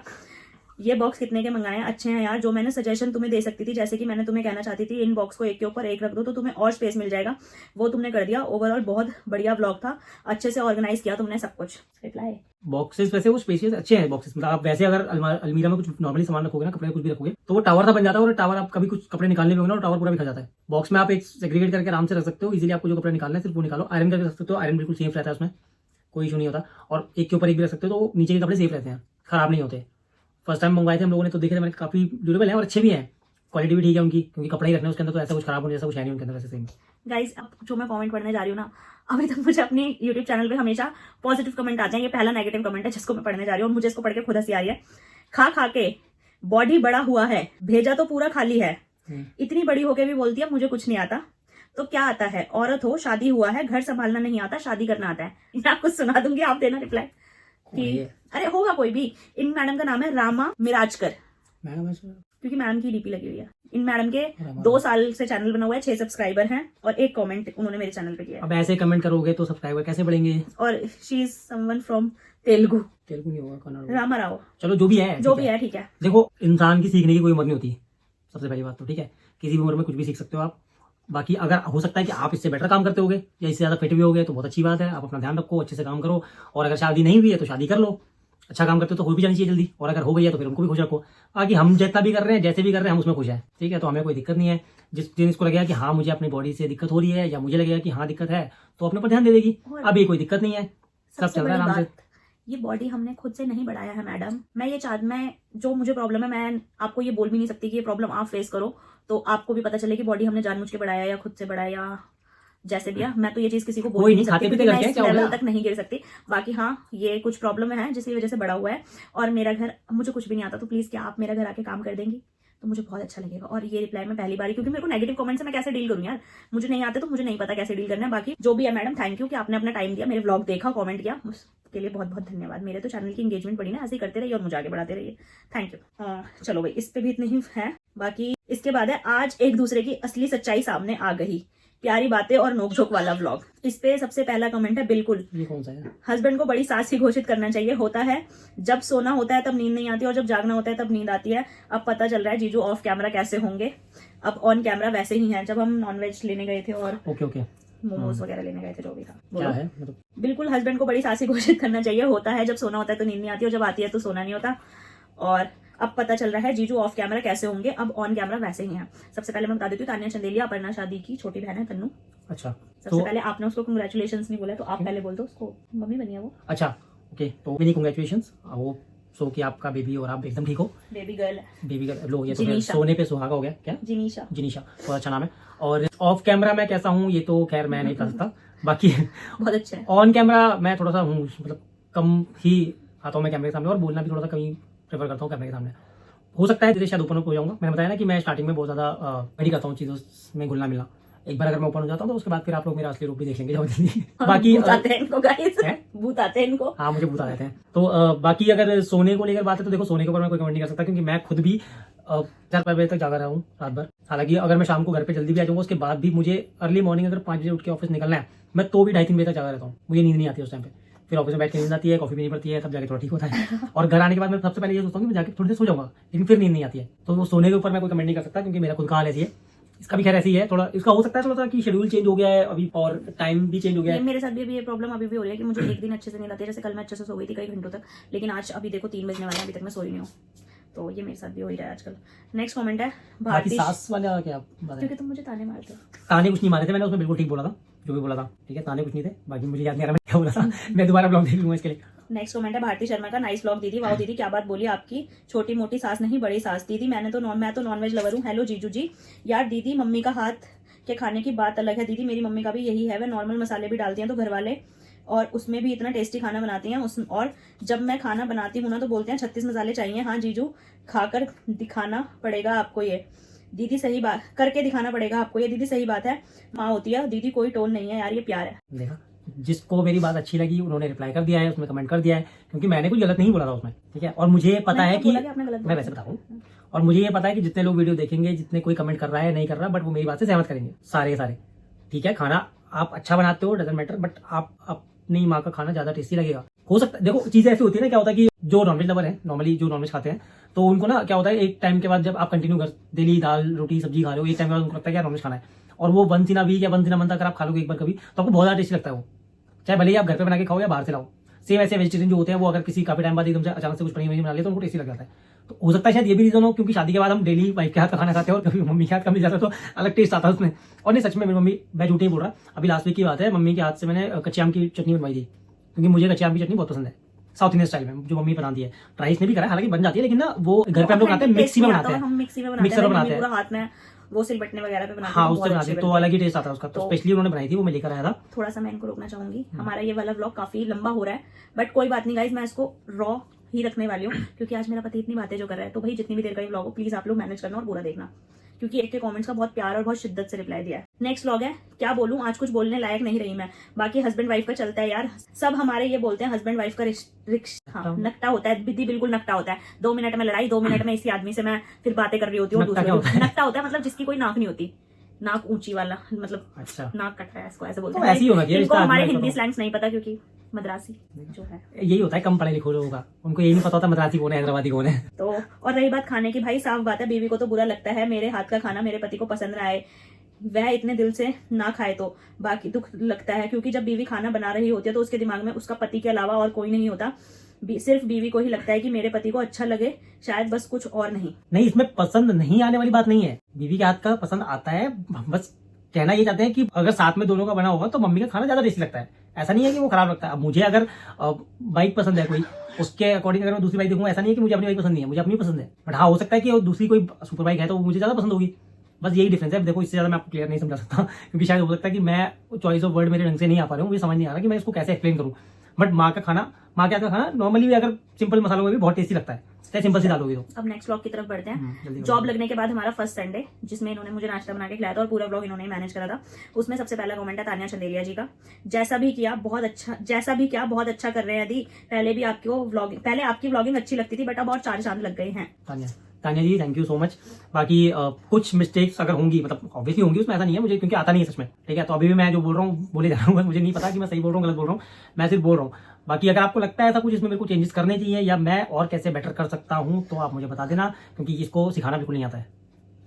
ये बॉक्स कितने के मंगाए हैं, अच्छे हैं यार। जो मैंने सजेशन तुम्हें दे सकती थी, जैसे कि मैंने तुम्हें कहना चाहती थी इन बॉक्स को एक के ऊपर एक रख दो तो तुम्हें और स्पेस मिल जाएगा, वो तुमने कर दिया। ओवरऑल बहुत बढ़िया व्लॉग था, अच्छे से ऑर्गेनाइज किया तुमने सब कुछ। रिप्लाई बॉक्सेस वैसे वो स्पेशियस अच्छे हैं बॉक्सेस, मतलब आप वैसे अगर अलमीरा में कुछ नॉर्मली सामान रखोगे ना, कपड़े कुछ भी रखोगे तो वो टावर सा बन जाता है, और टावर आप कभी कुछ कपड़े निकालने में होगा ना, टावर पूरा भी खा जाता है। बॉक्स में आप एक सेग्रीगेट करके आराम से रख सकते हो, इजीली आपको जो कपड़े निकालना है सिर्फ वो निकालो, आयरन करके रख सकते हो, आयरन बिल्कुल सेफ रहता है, उसमें कोई इशू नहीं होता, और एक के ऊपर एक भी रख सकते हो, तो नीचे के कपड़े सेफ रहते हैं, खराब नहीं होते। फर्स्ट टाइम मंगवाए थे हम लोगों ने तो देखे थे मैंने, काफी ड्यूरेबल है और अच्छे भी हैं, क्वालिटी भी ठीक है उनकी, क्योंकि कपड़े ही रखने उसके अंदर, तो ऐसा कुछ खराब होने जैसा कुछ है नहीं उनके अंदर वैसे सेम। गाइज अब जो मैं कमेंट पढ़ने जा रही हूँ ना, अभी तक मुझे अपनी यूट्यूब चैनल पे हमेशा पॉजिटिव कमेंट आते हैं, ये पहला नेगेटिव कमेंट है जिसको मैं पढ़ने जा रही हूँ, और मुझे इसको पढ़ के खुद हंसी आ रही है। खा खा के बॉडी बड़ा हुआ है, भेजा तो पूरा खाली है, इतनी बड़ी होके भी बोलती है मुझे कुछ नहीं आता, तो क्या आता है, औरत हो, शादी हुआ है, घर संभालना नहीं आता, शादी करना आता है। मैं आपको सुना दूंगी, आप देना रिप्लाई कि अरे होगा कोई भी। इन मैडम का नाम है रामा मिराजकर, क्योंकि मैडम की डीपी लगी हुई है। इन मैडम के 2 साल से चैनल बना हुआ है, 6 सब्सक्राइबर हैं, और 1 कमेंट उन्होंने मेरे चैनल पे किया है। अब ऐसे कमेंट करोगे तो सब्सक्राइबर कैसे बढ़ेंगे। और she is someone from Telugu नहीं होगा, कन्नड़, रामा राव, चलो जो भी है, जो भी है ठीक है। देखो इंसान की सीखने की कोई उम्र नहीं होती, सबसे पहली बात तो ठीक है, किसी भी उम्र में कुछ भी सीख सकते हो आप। बाकी अगर हो सकता है कि आप इससे बेटर काम करते होगे या इससे ज्यादा फिट भी होगे तो बहुत अच्छी बात है, आप अपना ध्यान रखो, अच्छे से काम करो, और अगर शादी नहीं हुई है तो शादी कर लो, अच्छा काम करते हो तो हो भी जानी चाहिए जल्दी, और अगर हो गई है तो फिर उनको भी खुश रखो। बाकी हम जितना भी कर रहे हैं, जैसे भी कर रहे हैं, हम उसमें खुश है, ठीक है, तो हमें कोई दिक्कत नहीं है। जिस दिन इसको लगेगा कि हाँ मुझे अपनी बॉडी से दिक्कत हो रही है, या मुझे लगेगा कि हाँ दिक्कत है, तो अपने पर ध्यान दे देगी, अभी कोई दिक्कत नहीं है, सब चल रहा है आराम से। ये बॉडी हमने खुद से नहीं बढ़ाया है मैडम, मैं जो मुझे प्रॉब्लम है, मैं आपको ये बोल भी नहीं सकती कि ये प्रॉब्लम आप फेस करो तो आपको भी पता चले कि बॉडी हमने जानबूझ के बढ़ाया या खुद से बढ़ाया, जैसे भी है। मैं तो ये चीज किसी को बोल नहीं सकती, क्योंकि मैं इस लेवल तक नहीं गिर सकती। बाकी हाँ ये कुछ प्रॉब्लम है जिसकी वजह से बढ़ा हुआ है, और मेरा घर, मुझे कुछ भी नहीं आता, तो प्लीज क्या आप मेरा घर आके काम कर देंगी तो मुझे बहुत अच्छा लगेगा। और ये रिप्लाई मैं पहली बार, क्योंकि मेरे को नेगेटिव कमेंट से मैं कैसे डील करूँ यार, मुझे नहीं आते तो मुझे नहीं पता कैसे डील करना है। बाकी जो भी है मैडम, थैंक यू कि आपने अपना टाइम दिया, मेरे व्लॉग देखा, कमेंट किया, उसके लिए बहुत बहुत धन्यवाद। मेरे तो चैनल की एंगेजमेंट बढ़ी ना, ऐसे ही करते रहिए और मुझे आगे बढ़ाते रहिए, थैंक यू। चलो भाई इस पे भी इतने ही है। बाकी इसके बाद है, आज एक दूसरे की असली सच्चाई सामने आ गई, प्यारी बातें और नोकझोंक वाला व्लॉग। इस पे सबसे पहला कमेंट है बिल्कुल। ये कौन सा है? हस्बैंड को बड़ी सास ही घोषित करना चाहिए। होता है जब सोना होता है तब नींद नहीं आती और जब जागना होता है तब नींद आती है। अब पता चल रहा है जीजू ऑफ कैमरा कैसे होंगे, अब ऑन कैमरा वैसे ही हैं। जब हम नॉनवेज लेने गए थे और ओके ओके, मोमोज वगैरह लेने गए थे, जो भी था। क्या है मतलब? बिल्कुल, हस्बैंड को बड़ी सास ही घोषित करना चाहिए। होता है जब सोना होता है तो नींद नहीं आती और जब आती है तो सोना नहीं होता। और अब पता चल रहा है जीजू ऑफ कैमरा कैसे होंगे, अब ऑन कैमरा वैसे ही हैं। सबसे पहले मैं बता देती हूँ, तानिया चंदेलिया अपर्णा शादी की छोटी बहन है तन्नू। अच्छा, सबसे पहले आपने उसको कंग्रेचुलेशंस नहीं बोला, तो आप पहले बोल दो उसको, मम्मी बनी है वो। अच्छा ओके, तो मेनी कंग्रेचुलेशंस वो सो कि आपका बेबी और आप एकदम ठीक हो। बेबी गर्ल है, बेबी गर्ल लो, ये तो जिनीशा। सोने पे सुहागा हो गया क्या? जिनीशा। जिनीशा, बहुत अच्छा नाम है। और ऑफ कैमरा मैं कैसा हूँ ये तो खैर मैं नहीं बता सकता, बाकी बहुत अच्छा है। ऑन कैमरा मैं थोड़ा सा हूँ, मतलब कम ही आता हूँ मैं कैमरे के सामने, और बोलना भी थोड़ा सा कहीं प्रेफर करता हूँ कैमरे के सामने। हो सकता है धीरे शायद ओपन अप हो जाऊंगा। मैंने बताया ना कि मैं स्टार्टिंग में बहुत ज्यादा नहीं करता हूँ चीजों में घुलना मिलना। एक बार अगर मैं ओपन हो जाता हूँ तो उसके बाद फिर आप लोग मेरा असली रूप भी देख लेंगे जल्दी जल्दी। बाकी भूत आते हैं इनको गाइस, भूत आते हैं इनको। हाँ, मुझे भूत आ जाते हैं। तो बाकी अगर सोने को लेकर बात है तो देखो, सोने के ऊपर मैं कोई कमेंट नहीं कर सकता, क्योंकि मैं खुद भी 4-5 बजे तक जागा रहा हूँ रात भर। हालांकि अगर मैं शाम को घर पे जल्दी भी आ जाऊंगा, उसके बाद भी मुझे अर्ली मॉर्निंग अगर 5 बजे उठ के ऑफिस निकलना है, मैं तो भी 2:30-3 बजे तक जागा रहता हूँ। मुझे नींद नहीं आती उस टाइम पे। फिर ऑफिस में बैठ के नींद आती है, कॉफी पीनी पड़ती है, तब जाके थोड़ा ठीक होता है। और घर आने के बाद मैं सबसे पहले ये सोचता हूँ कि मैं जाके थोड़ी देर सो जाऊंगा, लेकिन फिर नींद नहीं आती है। तो वो सोने के ऊपर मैं कोई कमेंट नहीं कर सकता, क्योंकि मेरा खुद का हाल ऐसी है। इसका भी खैर ऐसी है, थोड़ा इसका हो सकता है थोड़ा सा कि शेड्यूल चेंज हो गया है अभी, और टाइम भी चेंज हो गया है। मेरे साथ भी अभी ये प्रॉब्लम अभी भी हो रही है कि मुझे एक दिन अच्छे से नींद आती है। जैसे कल मैं अच्छे से सो गई थी कई घंटों तक, लेकिन आज अभी देखो 3 बजने वाले हैं, अभी तक मैं सोई नहीं हूँ। तो ये मेरे साथ भी हो ही रहा है आजकल। नेक्स्ट कमेंट है बाकी भारती, सास वाला क्या बात है? क्योंकि तुम मुझे ताने मारते हो। ताने कुछ नहीं मारे थे मैंने, उसमें बिल्कुल ठीक बोला था जो भी बोला था, ठीक है। ताने कुछ नहीं थे, बाकी मुझे याद नहीं आ रहा मैं क्या बोला था। मैं दोबारा ब्लॉग देख लूंगा इसके लिए। नेक्स्ट कमेंट है भारती शर्मा का, नाइस व्लॉग दीदी। वाओ दीदी क्या बात बोली, आपकी छोटी मोटी सास नहीं बड़ी सास। दीदी मैं तो नॉनवेज लवर हूँ। हेलो जीजू जी। यार दीदी मम्मी का हाथ के खाने की बात अलग है दीदी, मेरी मम्मी का भी यही है। वह नॉर्मल मसाले भी डालती हैं तो घर वाले, और उसमें भी इतना टेस्टी खाना बनाती हैं। और जब मैं खाना बनाती हूँ ना तो बोलते हैं 36 मसाले चाहिए। हाँ जीजू, खाकर दिखाना पड़ेगा आपको ये दीदी, सही बात करके दिखाना पड़ेगा आपको ये दीदी, सही बात है। माँ होती है दीदी, कोई टोन नहीं है यार, ये प्यार है। देखा, जिसको मेरी बात अच्छी लगी उन्होंने रिप्लाई कर दिया है, उसमें कमेंट कर दिया है, क्योंकि मैंने कुछ गलत नहीं बोला था उसमें, ठीक है। और मुझे पता है कि मैं वैसे बता रहा हूँ, और मुझे ये पता है कि जितने लोग वीडियो देखेंगे, जितने कोई कमेंट कर रहा है नहीं कर रहा, बट वो मेरी बात से सहमत करेंगे सारे के सारे, ठीक है। खाना आप अच्छा बनाते हो, डजंट मैटर, बट आप अपनी माँ का खाना ज्यादा टेस्टी लगेगा। हो सकता है, देखो चीजें ऐसी होती है ना, क्या होता है कि जो नॉनवेज लवर है, नॉर्मली जो नॉनवेज खाते हैं, तो उनको ना क्या होता है, एक टाइम के बाद जब आप कंटिन्यू डेली दाल रोटी सब्जी खा रहे हो, एक टाइम के बाद उनको लगता है कि नॉनवेज खाना है, और वो वंस इन अ वीक या वंस इन अ मंथ अगर आप खा लोगे एक बार कभी, तो आपको बहुत ज्यादा टेस्टी लगता है वो, चाहे भले ही आप घर पे बना के खाओ या बाहर से लाओ। सेम ऐसे वेजिटेरियन जो होते हैं, वो अगर किसी काफी टाइम बाद एकदम से अचानक से कुछ पनीर बना ले तो उनको टेस्टी लग जाता है। तो हो सकता है शायद ये भी रीजन हो, क्योंकि शादी के बाद हम डेली वाइफ के हाथ का खाना खाते हैं और कभी मम्मी के हाथ का मिल जाता है तो अलग टेस्ट आता है उसमें। और नहीं, सच में मेरी मम्मी, मैं झूठ नहीं बोल रहा, अभी लास्ट वीक की बात है, मम्मी के हाथ से मैंने कच्चे आम की चटनी बनवाई थी, क्योंकि मुझे कच्चे आम की चटनी बहुत पसंद है, साउथ इंडियन स्टाइल में जो मम्मी बनाती है। ट्राई इसने भी करा है, हालांकि बन जाती है, लेकिन ना वो घर पे हम लोग बनाते हैं, मिक्सी में बनाते हैं, हम मिक्सी में मिक्सर बनाते हैं, हाथ में वो सिलबट्टे वगैरह पे बनाते हैं। हाँ उससे बनाते हैं, तो अलग ही टेस्ट आता है उसका। तो स्पेशली उन्होंने बनाई थी, वो मैं लेकर आया था। थोड़ा सा मैं इनको रोकना चाहूंगी, हमारा ये वाला व्लॉग काफी लंबा हो रहा है, बट कोई बात नहीं गाइज, मैं इसको रॉ ही रखने वाली हूँ, क्योंकि आज मेरा पति इतनी बातें जो कर रहा है। तो भाई जितनी भी देर का ये व्लॉग हो, प्लीज आप लोग मैनेज करना और पूरा देखना, क्योंकि एक के कमेंट्स का बहुत प्यार और बहुत शिद्दत से रिप्लाई दिया है। नेक्स्ट व्लॉग है, क्या बोलूं आज कुछ बोलने लायक नहीं रही मैं। बाकी हस्बैंड वाइफ का चलता है यार, सब हमारे ये बोलते हैं हस्बैंड वाइफ का हाँ, नकटा होता है दीदी, बिल्कुल नकटा होता है। 2 मिनट में लड़ाई, 2 मिनट में इसी आदमी से मैं फिर बातें कर रही होती हूँ। नकटा होता है मतलब जिसकी कोई नाक नहीं होती, नाक ऊंची वाला, मतलब अच्छा नाक कट रहा है इसको ऐसे बोलते हैं। ऐसे ही होना चाहिए। इनको हमारे हिंदी स्लैंग्स नहीं पता, क्योंकि मद्रासी जो है यही होता है, कम पढ़े लिखे लोगों का, उनको यही नहीं पता होता मद्रासी कौन है, हैदराबादी कौन है। तो और रही बात खाने की, भाई साफ बात है, बीवी को तो बुरा लगता है मेरे हाथ का खाना मेरे पति को पसंद ना आए, वह इतने दिल से ना खाए तो। बाकी दुख लगता है, क्योंकि जब बीवी खाना बना रही होती है तो उसके दिमाग में उसका पति के अलावा और कोई नहीं होता, सिर्फ बीवी को ही लगता है कि मेरे पति को अच्छा लगे, शायद बस कुछ और नहीं। इसमें पसंद नहीं आने वाली बात नहीं है, बीवी के हाथ का पसंद आता है, बस कहना ये चाहते हैं कि अगर साथ में दोनों का बना होगा तो मम्मी का खाना ज्यादा टेस्टी लगता है। ऐसा नहीं है कि वो खराब लगता है। अब मुझे अगर बाइक पसंद है कोई, उसके अकॉर्डिंग अगर मैं दूसरी बाइक देखूंगा, ऐसा नहीं है कि मुझे अपनी बाइक पसंद नहीं है, मुझे अपनी पसंद है, बट हाँ हो सकता है कि दूसरी कोई सुपर बाइक है तो मुझे ज्यादा पसंद होगी, बस यही डिफरेंस है। देखो इससे ज्यादा मैं आपको क्लियर नहीं समझा सकता, क्योंकि शायद हो सकता है कि मैं चॉइस ऑफ वर्ड मेरे ढंग से नहीं आ पा रहा हूँ, मुझे समझ नहीं आ रहा कि मैं इसको कैसे एक्सप्लेन करूँ। बट माँ के हाथ का खाना नॉर्मली भी अगर सिंपल मसालों में भी बहुत टेस्टी लगता है, चाहे सिंपल सी दाल होगी तो। अब नेक्स्ट व्लॉग की तरफ बढ़ते हैं। जॉब लगने के बाद हमारा फर्स्ट संडे, जिसमें इन्होंने मुझे नाश्ता बना के खिलाया था और पूरा व्लॉग इन्होंने मैनेज करा था। उसमें सबसे पहला कमेंट है तानिया चंदेलिया जी का, जैसा भी किया बहुत अच्छा कर रहे हैं दी। पहले आपकी व्लॉगिंग अच्छी लगती थी, बट अब और 4 चांद लग गए हैं। तान्या जी थैंक यू सो मच। बाकी कुछ मिस्टेक्स अगर होंगी, मतलब ऑब्वियसली होंगी, उसमें ऐसा नहीं है मुझे, क्योंकि आता नहीं है सच में, ठीक है। तो अभी भी मैं जो बोल रहा हूँ बोले जा रहा हूँ, बस मुझे नहीं पता कि मैं सही बोल रहा हूँ गलत बोल रहा हूँ, मैं सिर्फ बोल रहा हूँ। बाकी अगर आपको लगता है ऐसा कुछ इसमें मेरे को चेंजेस करने चाहिए या मैं और कैसे बेटर कर सकता हूँ तो आप मुझे बता देना, क्योंकि इसको सिखाना बिल्कुल नहीं आता है।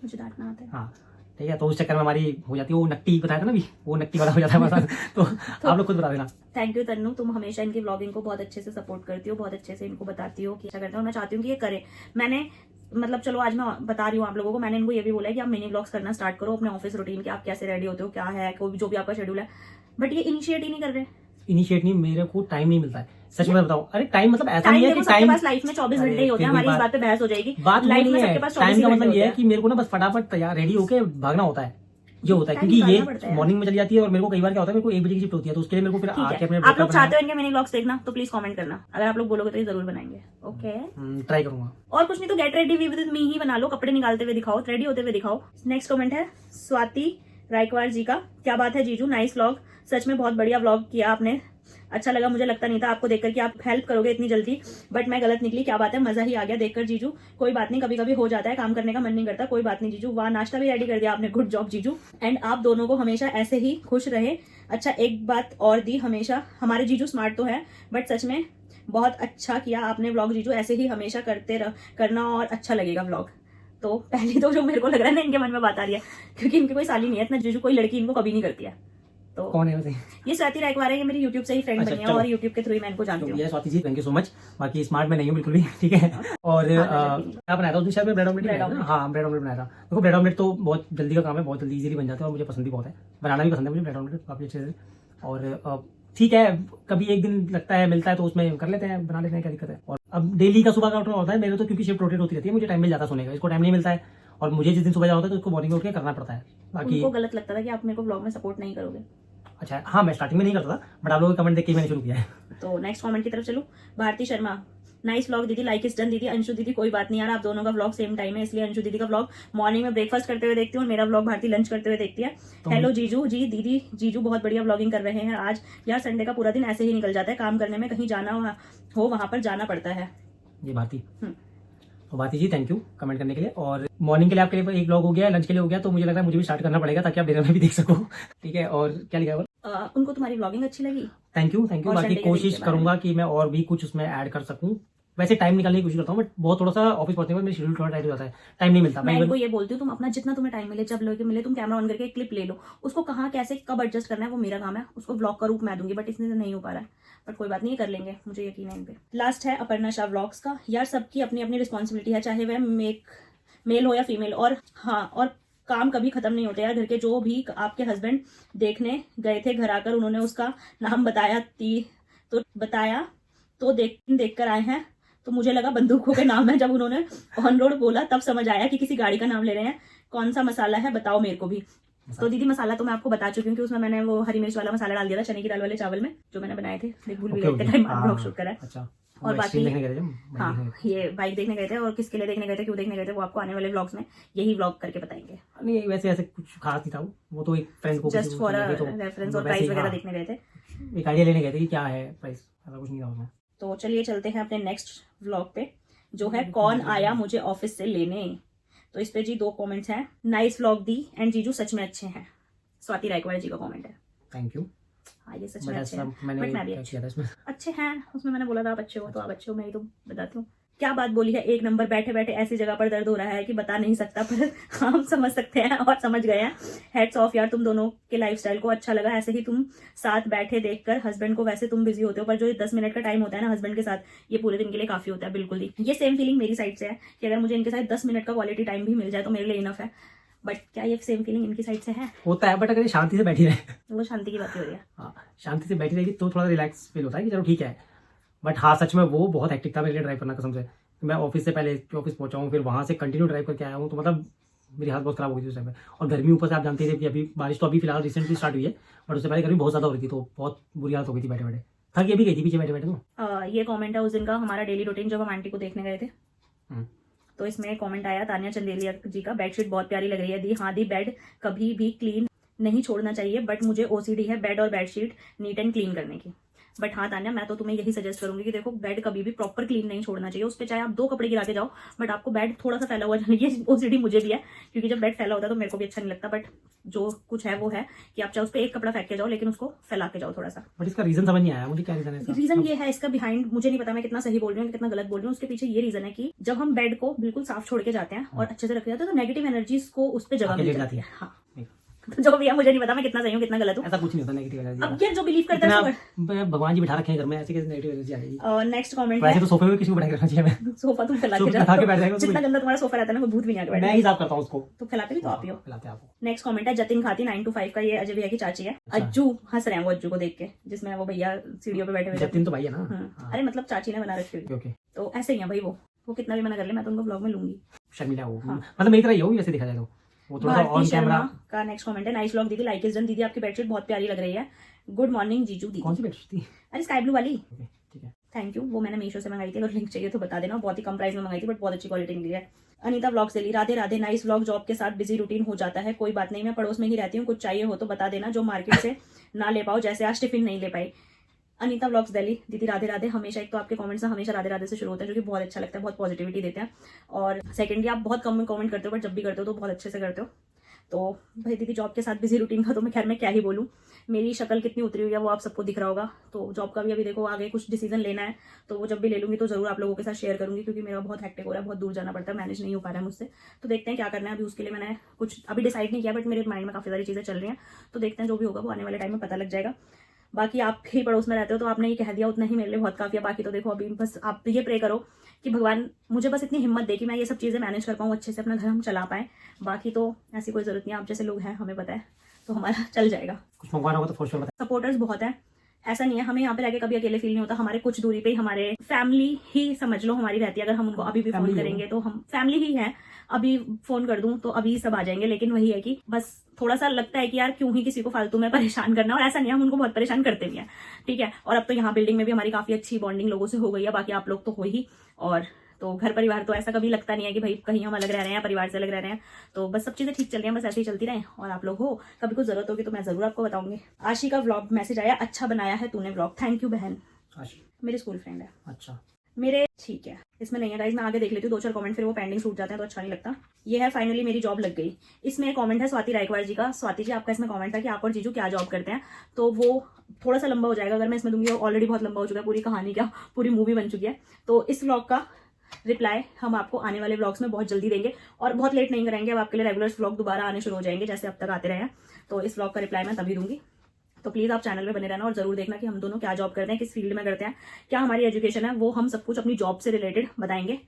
मुझे डांटना आता है। हाँ ठीक है, तो उस चक्कर में हमारी हो जाती है वो नकटी बताया था ना, भी वो नकटी वाला हो जाता है हमारे साथ। तो आप लोग खुद बता देना। थैंक यू तन्नू, तुम हमेशा इनकी व्लॉगिंग को बहुत अच्छे से सपोर्ट करती हो, बहुत अच्छे से इनको बताती हो कि ऐसा करते हो। मैं चाहती हूँ कि ये करे। मैंने मतलब चलो आज मैं बता रही हूँ आप लोगों को, मैंने इनको ये भी बोला है कि आप मिनी व्लॉग्स करना स्टार्ट करो अपने ऑफिस रूटीन के, आप कैसे रेडी होते हो, क्या है कोई जो भी आपका शेड्यूल है, बट ये इनिशिएट ही नहीं कर रहे। इनिशिएट नहीं, मेरे को टाइम नहीं मिलता है, सच में बताओ। अरे टाइम मतलब ऐसा नहीं है कि सबके टाइम, पास लाइफ में 24 घंटे ही होते हैं, हमारी इस बात पे बहस हो जाएगी। बात लाइफ नहीं में है। सबके पास टाइम 24 का घंटे मतलब ये होते है हैं। कि मेरे को ना बस फटाफट तैयार रेडी होके भागना होता है, ये होता है। टाइम क्योंकि निकालना पड़ता ये है। मॉर्निंग में चली जाती है और मेरे को कई बार क्या होता है, मेरे को 1 बजे की शिफ्ट होती है, तो उसके लिए मेरे को फिर ठीक आके है, अपने आप लोग चाहते हो इनके मिनी व्लॉग्स देखना तो प्लीज कमेंट करना, अगर आप लोग बोलोगे तो ये जरूर बनाएंगे। ओके, ट्राई करूंगा। और कुछ नहीं तो गेट रेडी विद मी ही बना लो, कपड़े निकालते हुए दिखाओ, रेडी होते हुए दिखाओ। नेक्स्ट कमेंट है स्वाति रायकवार जी का, क्या बात है जीजू, नाइस व्लॉग, सच में बहुत बढ़िया व्लॉग किया आपने, अच्छा लगा, मुझे लगता नहीं था आपको देखकर कि आप हेल्प करोगे इतनी जल्दी, बट मैं गलत निकली, क्या बात है, मजा ही आ गया देखकर जीजू, कोई बात नहीं, कभी कभी हो जाता है, काम करने का मन नहीं करता, कोई बात नहीं जीजू, वाह नाश्ता भी रेडी कर दिया आपने, गुड जॉब जीजू, एंड आप दोनों को हमेशा ऐसे ही खुश रहे। अच्छा एक बात और दी, हमेशा हमारे जीजू स्मार्ट तो है बट सच में बहुत अच्छा किया आपने व्लॉग जीजू, ऐसे ही हमेशा करना और अच्छा लगेगा व्लॉग। तो पहली तो जो मेरे को लग रहा है ना इनके मन में बात आ रही है, क्योंकि इनकी कोई साली नहीं है इतना, जीजू कोई लड़की इनको कभी नहीं करती है। तो कौन है वैसे? ये स्वाति रायकवार है, ये मेरी यूट्यूब से ही फ्रेंड अच्छा, बनी है चलो। और यूट्यूब के थ्रू ही मैं इनको जानती हूँ। ये Swati ji thank you so much. बाकी स्मार्ट मैं नहीं हूँ बिल्कुल भी, ठीक है। और क्या बनाया था उस दिन शायद मैं ब्रेड ऑमलेट बनाया था ना? हाँ ब्रेड ऑमलेट बनाया था। देखो ब्रेड ऑमलेट तो बहुत जल्दी का काम है, बहुत जल्दी इजीली बन जाता है और मुझे पसंद भी बहुत है, बनाना भी पसंद है मुझे ब्रेड ऑमलेट काफी अच्छे से। और ठीक है, कभी एक दिन लगता है मिलता है तो उसमें कर लेते हैं, बना लेते हैं, क्या दिक्कत है। और अब डेली का सुबह का उठना होता है मेरे तो, क्योंकि शिफ्ट रोटेट होती रहती है, मुझे टाइम मिल जाता है सोने का, इसको टाइम नहीं मिलता है, और मुझे जिस दिन सुबह जाना होता है तो उसको मॉर्निंग में उठ के करना पड़ता है। बाकी उनको गलत लगता था कि आप मेरे को व्लॉग में सपोर्ट नहीं करोगे। अच्छा हाँ, मैं स्टार्टिंग में नहीं करता था, बट आप लोगों के कमेंट देख के मैंने शुरू किया है। तो नेक्स्ट कमेंट की तरफ चलूं। भारती शर्मा, नाइस व्लॉग दीदी, लाइक इज डन दीदी। अंशु दीदी, कोई बात नहीं यार, आप दोनों का व्लॉग सेम टाइम है, इसलिए अंशु दीदी का व्लॉग मॉर्निंग में ब्रेकफास्ट करते हुए देखती हूँ और मेरा व्लॉग भारती लंच करते हुए देखती है। हेलो जीजू जी, दीदी जीजू बहुत बढ़िया व्लॉगिंग कर रहे हैं आज, यार संडे का पूरा दिन ऐसे ही निकल जाता है, काम करने में कहीं जाना हो वहां पर जाना पड़ता है। जी भारती, तो भारती जी थैंक यू कमेंट करने के लिए। और मॉर्निंग के लिए आपके लिए एक व्लॉग हो गया, लंच के लिए हो गया, तो मुझे लग रहा है मुझे भी स्टार्ट करना पड़ेगा ताकि आप डिनर में भी देख सको, ठीक है। और क्या लिखा है? उनको तुम्हारी व्लॉगिंग अच्छी लगी? Thank you. और बाकी संडे के कोशिश दिन के बारे करूंगा कि मैं और भी कुछ उसमें ऐड कर सकूं, वैसे टाइम निकालने की कोशिश करता हूँ, बट बहुत थोड़ा सा ऑफिस पहुंचने में मेरा शेड्यूल थोड़ा टाइट हो जाता है, टाइम नहीं मिलता। मैं इनको ये बोलती हूँ तुम अपना जितना तुम्हें टाइम मिले, जब लोगे मिले, तुम कैमरा ऑन करके एक क्लिप ले लो, उसको कहाँ कैसे कब एडजस्ट करना है वो मेरा काम है, उसको ब्लॉग का रूप मैं दूंगी, बट इसमें नहीं हो पा रहा है, बट कोई बात नहीं, कर लेंगे, मुझे यकीन है इन पे। लास्ट है अपर्णा शाह व्लॉग्स का, यार सबकी अपनी अपनी रिस्पॉन्सिबिलिटी है, चाहे वह मेल हो या फीमेल, और हाँ और काम कभी खत्म नहीं होते यार। घर के जो भी आपके हस्बैंड देखने गए थे, घर आकर उन्होंने उसका नाम बताया तो देख कर आए हैं, तो मुझे लगा बंदूकों के नाम है, जब उन्होंने ऑन रोड बोला तब समझ आया कि किसी गाड़ी का नाम ले रहे हैं। कौन सा मसाला है बताओ मेरे को भी। तो दीदी मसाला तो मैं आपको बता चुकी हूँ कि उसमें मैंने वो हरी मिर्च वाला मसाला डाल दिया था चने की दाल वाले चावल में, जो मैंने बनाए थे, भूल भी गए थे टाइम ब्लॉग शूट करा है। अच्छा, और बाकी देखने गए थे हाँ, ये बाइक देखने गए थे, और किसके लिए देखने गए थे, क्यों देखने गए थे, वो आपको आने वाले व्लॉग्स में यही व्लॉग करके बताएंगे। नहीं वैसे ऐसे कुछ खास नहीं था, वो तो एक फ्रेंड को जस्ट फॉर रेफरेंस और प्राइस वगैरह देखने गए थे, एक आइडिया लेने गए थे कि क्या है प्राइस, ऐसा कुछ नहीं था उसमें। तो चलिए चलते हैं अपने नेक्स्ट व्लॉग पे, जो है कौन आया मुझे ऑफिस से लेने। तो इस पे जी 2 कमेंट्स हैं, नाइस व्लॉग दी एंड जीजू सच में अच्छे हैं, स्वाति रायकवार जी का कमेंट है। Thank you. हाँ ये सच में अच्छे हैं, बट मैंने मैं भी क्या किया था इसमें? अच्छे हैं, उसमें मैंने बोला था आप अच्छे हो, तो आप अच्छे हो, मैं ही तो बताती हूँ। क्या बात बोली है, एक नंबर, बैठे बैठे ऐसी जगह पर दर्द हो रहा है कि बता नहीं सकता, पर हम समझ सकते हैं और समझ गए हैं। हेड्स ऑफ यार, तुम दोनों के लाइफस्टाइल को अच्छा लगा, ऐसे ही तुम साथ बैठे देखकर। हस्बैंड को वैसे तुम बिजी होते हो, पर जो 10 मिनट का टाइम होता है ना हस्बैंड के साथ, ये पूरे दिन के लिए काफी होता है। बिल्कुल दी, ये सेम फीलिंग मेरी साइड से है कि अगर मुझे इनके साथ 10 मिनट का क्वालिटी टाइम भी मिल जाए तो मेरे लिए इनफ है, बट क्या ये सेम फीलिंग इनकी साइड से है? होता है, बट अगर ये शांति से बैठी रहे, वो शांति की बात हो रही है। हाँ शांति से बैठी रहेगी तो थोड़ा रिलैक्स फील होता है कि चलो ठीक है। बट हाँ सच में वो बहुत हेक्टिक था मेरे लिए ड्राइव करना, कसम से। मैं ऑफिस से पहले ऑफिस पहुंचा हूँ, फिर वहां से कंटिन्यू ड्राइव करके आया हूँ, तो मतलब मेरी हालत बहुत खराब हो गई थी उस टाइम पे। और गर्मी ऊपर से आप जानते थे कि अभी बारिश तो अभी फिलहाल रिसेंटली स्टार्ट हुई है, बट उससे पहले गर्मी बहुत ज्यादा हो रही थी, तो बहुत बुरी हालत हो गई थी बैठे बैठे, थक ये भी गई थी पीछे बैठे बैठे। तो ये कमेंट है उस दिन का, हमारा डेली रूटीन जब हम आंटी को देखने गए थे। तो इसमें कमेंट आया तानिया चंदेलिया जी का, बेडशीट बहुत प्यारी लग रही है दी। हाँ दी, बेड कभी भी क्लीन नहीं छोड़ना चाहिए, बट मुझे ओसीडी है बेड और बेडशीट नीट एंड क्लीन करने की। बट हाँ तान्या, मैं तो तुम्हें यही सजेस्ट करूंगी कि देखो बेड कभी भी प्रॉपर क्लीन नहीं छोड़ना चाहिए, उस पर चाहे आप 2 कपड़े गिरा के जाओ, बट आपको बेड थोड़ा सा फैला हुआ चाहिए। ओसीडी मुझे भी है, क्योंकि जब बेड फैला होता है तो मेरे को भी अच्छा नहीं लगता, बट जो कुछ है वो है कि आप चाहे उस पर 1 कपड़ा फेंक के जाओ, लेकिन उसको फैला के जाओ थोड़ा सा। बट इसका रीजन समझ नहीं आया मुझे, क्या रीजन है इसका? रीजन ये है इसका बिहाइंड, मुझे नहीं पता मैं कितना सही बोल रही हूँ कितना गलत बोल रही हूँ। उसके पीछे ये रीजन है कि जब हम बेड को बिल्कुल साफ छोड़ के जाते हैं और अच्छे से रखे जाते हैं तो नेगेटिव एनर्जीज को उस पर जगह आके मिल लेट जाती जाती है। है। हाँ जो भी है, मुझे नहीं पता मैं कितना सही हूँ कितना गलत हूँ। ऐसा कुछ नहीं होता नेगेटिव एनर्जी। अब यार जो बिलीव करता है उसको इतना भगवान जी बिठा रखे हैं घर में, ऐसे कैसे नेगेटिव एनर्जी आ जाएगी? नेक्स्ट कमेंट वैसे है, तो सोफे पे किसी को बैठा के रखना चाहिए। मैं सोफा तुम फैला के सोफे उठा के बैठ जाओ, जाएगा तो जितना गंदा तुम्हारा सोफा रहता है ना कोई भूत भी नहीं आके मैं बैठा। ही साफ करता हूँ उसको। तो खिलाते भी तो आप ही हो। खिलाते हैं आपको। नेक्स्ट कमेंट है जतिन खाती 9 to 5 का, ये अजय भैया की चाची है। अच्छा। अज्जू हंस रहे हैं वो अज्जू को देख के, जिसमें वो भैया सीढ़ियों पे बैठे हुए जतिन तो भाई है ना? हाँ। अरे मतलब चाची ने बना रखी हुई, ओके। तो ऐसे ही है भाई। वो कितना भी मना कर ले, मैं तो उनको ब्लॉग में लूंगी। शर्मिला हो, हाँ। मतलब मेरी तरह ही हो वैसे देखा जाए तो। वो थोड़ा सा भारती ऑन शर्मा कैमरा। का नेक्स्ट कमेंट है, नाइस व्लॉग दीदी, लाइक इज डन दीदी, आपकी बेडशीट बहुत प्यारी लग रही है। गुड मॉर्निंग जीजू दीदी। कौन सी बेडशीट थी? अरे स्काई ब्लू वाली। ओके, ठीक है। थैंक यू, वो मैंने मीशो से मंगाई थी, अगर लिंक चाहिए तो बता देना। बहुत ही कम प्राइस में मंगाई थी बट बहुत अच्छी क्वालिटी निकली है। Anita vlogs daily, Radhe Radhe, nice vlog, job के साथ बिजी रूटीन हो जाता है, कोई बात नहीं, मैं पड़ोस में ही रहती हूँ, कुछ चाहिए हो तो बता देना, जो मार्केट से ना ले पाओ, जैसे आज टिफिन नहीं ले पाई। अनीता व्लॉग्स दिल्ली, दीदी राधे राधे। हमेशा एक तो आपके कमेंट्स हमेशा राधे राधे से शुरू होते हैं, जो कि बहुत अच्छा लगता है, बहुत पॉजिटिविटी देते हैं। और सेकेंडली आप बहुत कम कमेंट करते हो, बट जब भी करते हो तो बहुत अच्छे से करते हो। तो भाई दीदी जॉब के साथ बिजी रूटीन का तो मैं खैर मैं क्या ही बोलूँ, मेरी शक्ल कितनी उतरी हुई है वो आप सबको दिख रहा होगा। तो जॉब का भी अभी देखो आगे कुछ डिसीजन लेना है, तो वो जब भी ले लूंगी तो जरूर आप लोगों के साथ शेयर करूंगी, क्योंकि मेरा बहुत हेक्टिक हो रहा है, बहुत दूर जाना पड़ता है, मैनेज नहीं हो पा रहा है मुझसे। तो देखते हैं क्या करना है, अभी उसके लिए मैंने कुछ अभी डिसाइड नहीं किया, बट मेरे माइंड में काफ़ी सारी चीज़ें चल रही हैं। तो देखते हैं जो भी होगा वो आने वाले टाइम में पता लग जाएगा। बाकी आप ही पड़ोस में रहते हो तो आपने ये कह दिया उतना ही मेरे लिए बहुत काफ़ी है। बाकी तो देखो अभी बस आप ये प्रे करो कि भगवान मुझे बस इतनी हिम्मत दे कि मैं ये सब चीज़ें मैनेज कर पाऊँ, अच्छे से अपना घर हम चला पाएँ। बाकी तो ऐसी कोई ज़रूरत नहीं है, आप जैसे लोग हैं हमें पता है, तो हमारा चल जाएगा। कुछ मंगवाना होगा तो फॉर श्योर बता। सपोर्टर्स बहुत है, ऐसा नहीं है, हमें यहाँ पे रह के कभी अकेले फील नहीं होता। हमारे कुछ दूरी पे ही हमारे फैमिली ही समझ लो हमारी रहती है। अगर हम उनको अभी भी फोन करेंगे तो हम फैमिली ही है, अभी फोन कर दूं तो अभी सब आ जाएंगे। लेकिन वही है कि बस थोड़ा सा लगता है कि यार क्यों ही किसी को फालतू में परेशान करना, और ऐसा नहीं है, हम उनको बहुत परेशान करते भी हैं, ठीक है। और अब तो यहाँ बिल्डिंग में भी हमारी काफी अच्छी बॉन्डिंग लोगों से हो गई है, बाकी आप लोग तो हो ही। और तो घर परिवार तो ऐसा कभी लगता नहीं है कि भाई कहीं हम अलग रह रहे हैं, परिवार से अलग रह रहे हैं। तो बस सब चीजें ठीक चल रही हैं, बस ऐसे ही चलती रहें। और आप लोग हो कभी कुछ जरूरत होगी तो मैं जरूर आपको बताऊंगी। आशी का व्लॉग मैसेज आया, अच्छा बनाया है तूने व्लॉग, थैंक यू बहन। आशी मेरी स्कूल फ्रेंड है। अच्छा मेरे ठीक है, इसमें नहीं है गाइस, मैं आगे देख लेती हूँ 2-4 कमेंट, फिर वो पेंडिंग छूट जाते हैं तो अच्छा नहीं लगता। ये है फाइनली मेरी जॉब लग गई। इसमें एक कमेंट है स्वाति रायकवाड़ जी का। स्वाति जी आपका इसमें कमेंट था कि आप और जीजू क्या जॉब करते हैं, तो वो थोड़ा सा लंबा हो जाएगा अगर मैं इसमें दूंगी, ऑलरेडी बहुत लंबा हो चुका है, पूरी कहानी क्या पूरी मूवी बन चुकी है। तो इस व्लॉग का रिप्लाई हम आपको आने वाले व्लॉग्स में बहुत जल्दी देंगे, और बहुत लेट नहीं कराएंगे। अब आपके लिए रेगुलर व्लॉग दोबारा आने शुरू हो जाएंगे जैसे अब तक आते रहे हैं। तो इस व्लॉग का रिप्लाई मैं तभी दूंगी। तो प्लीज आप चैनल में बने रहना और जरूर देखना कि हम दोनों क्या जॉब करते हैं, किस फील्ड में करते हैं, क्या हमारी एजुकेशन है, वो हम सब कुछ अपनी जॉब से रिलेटेड बताएंगे।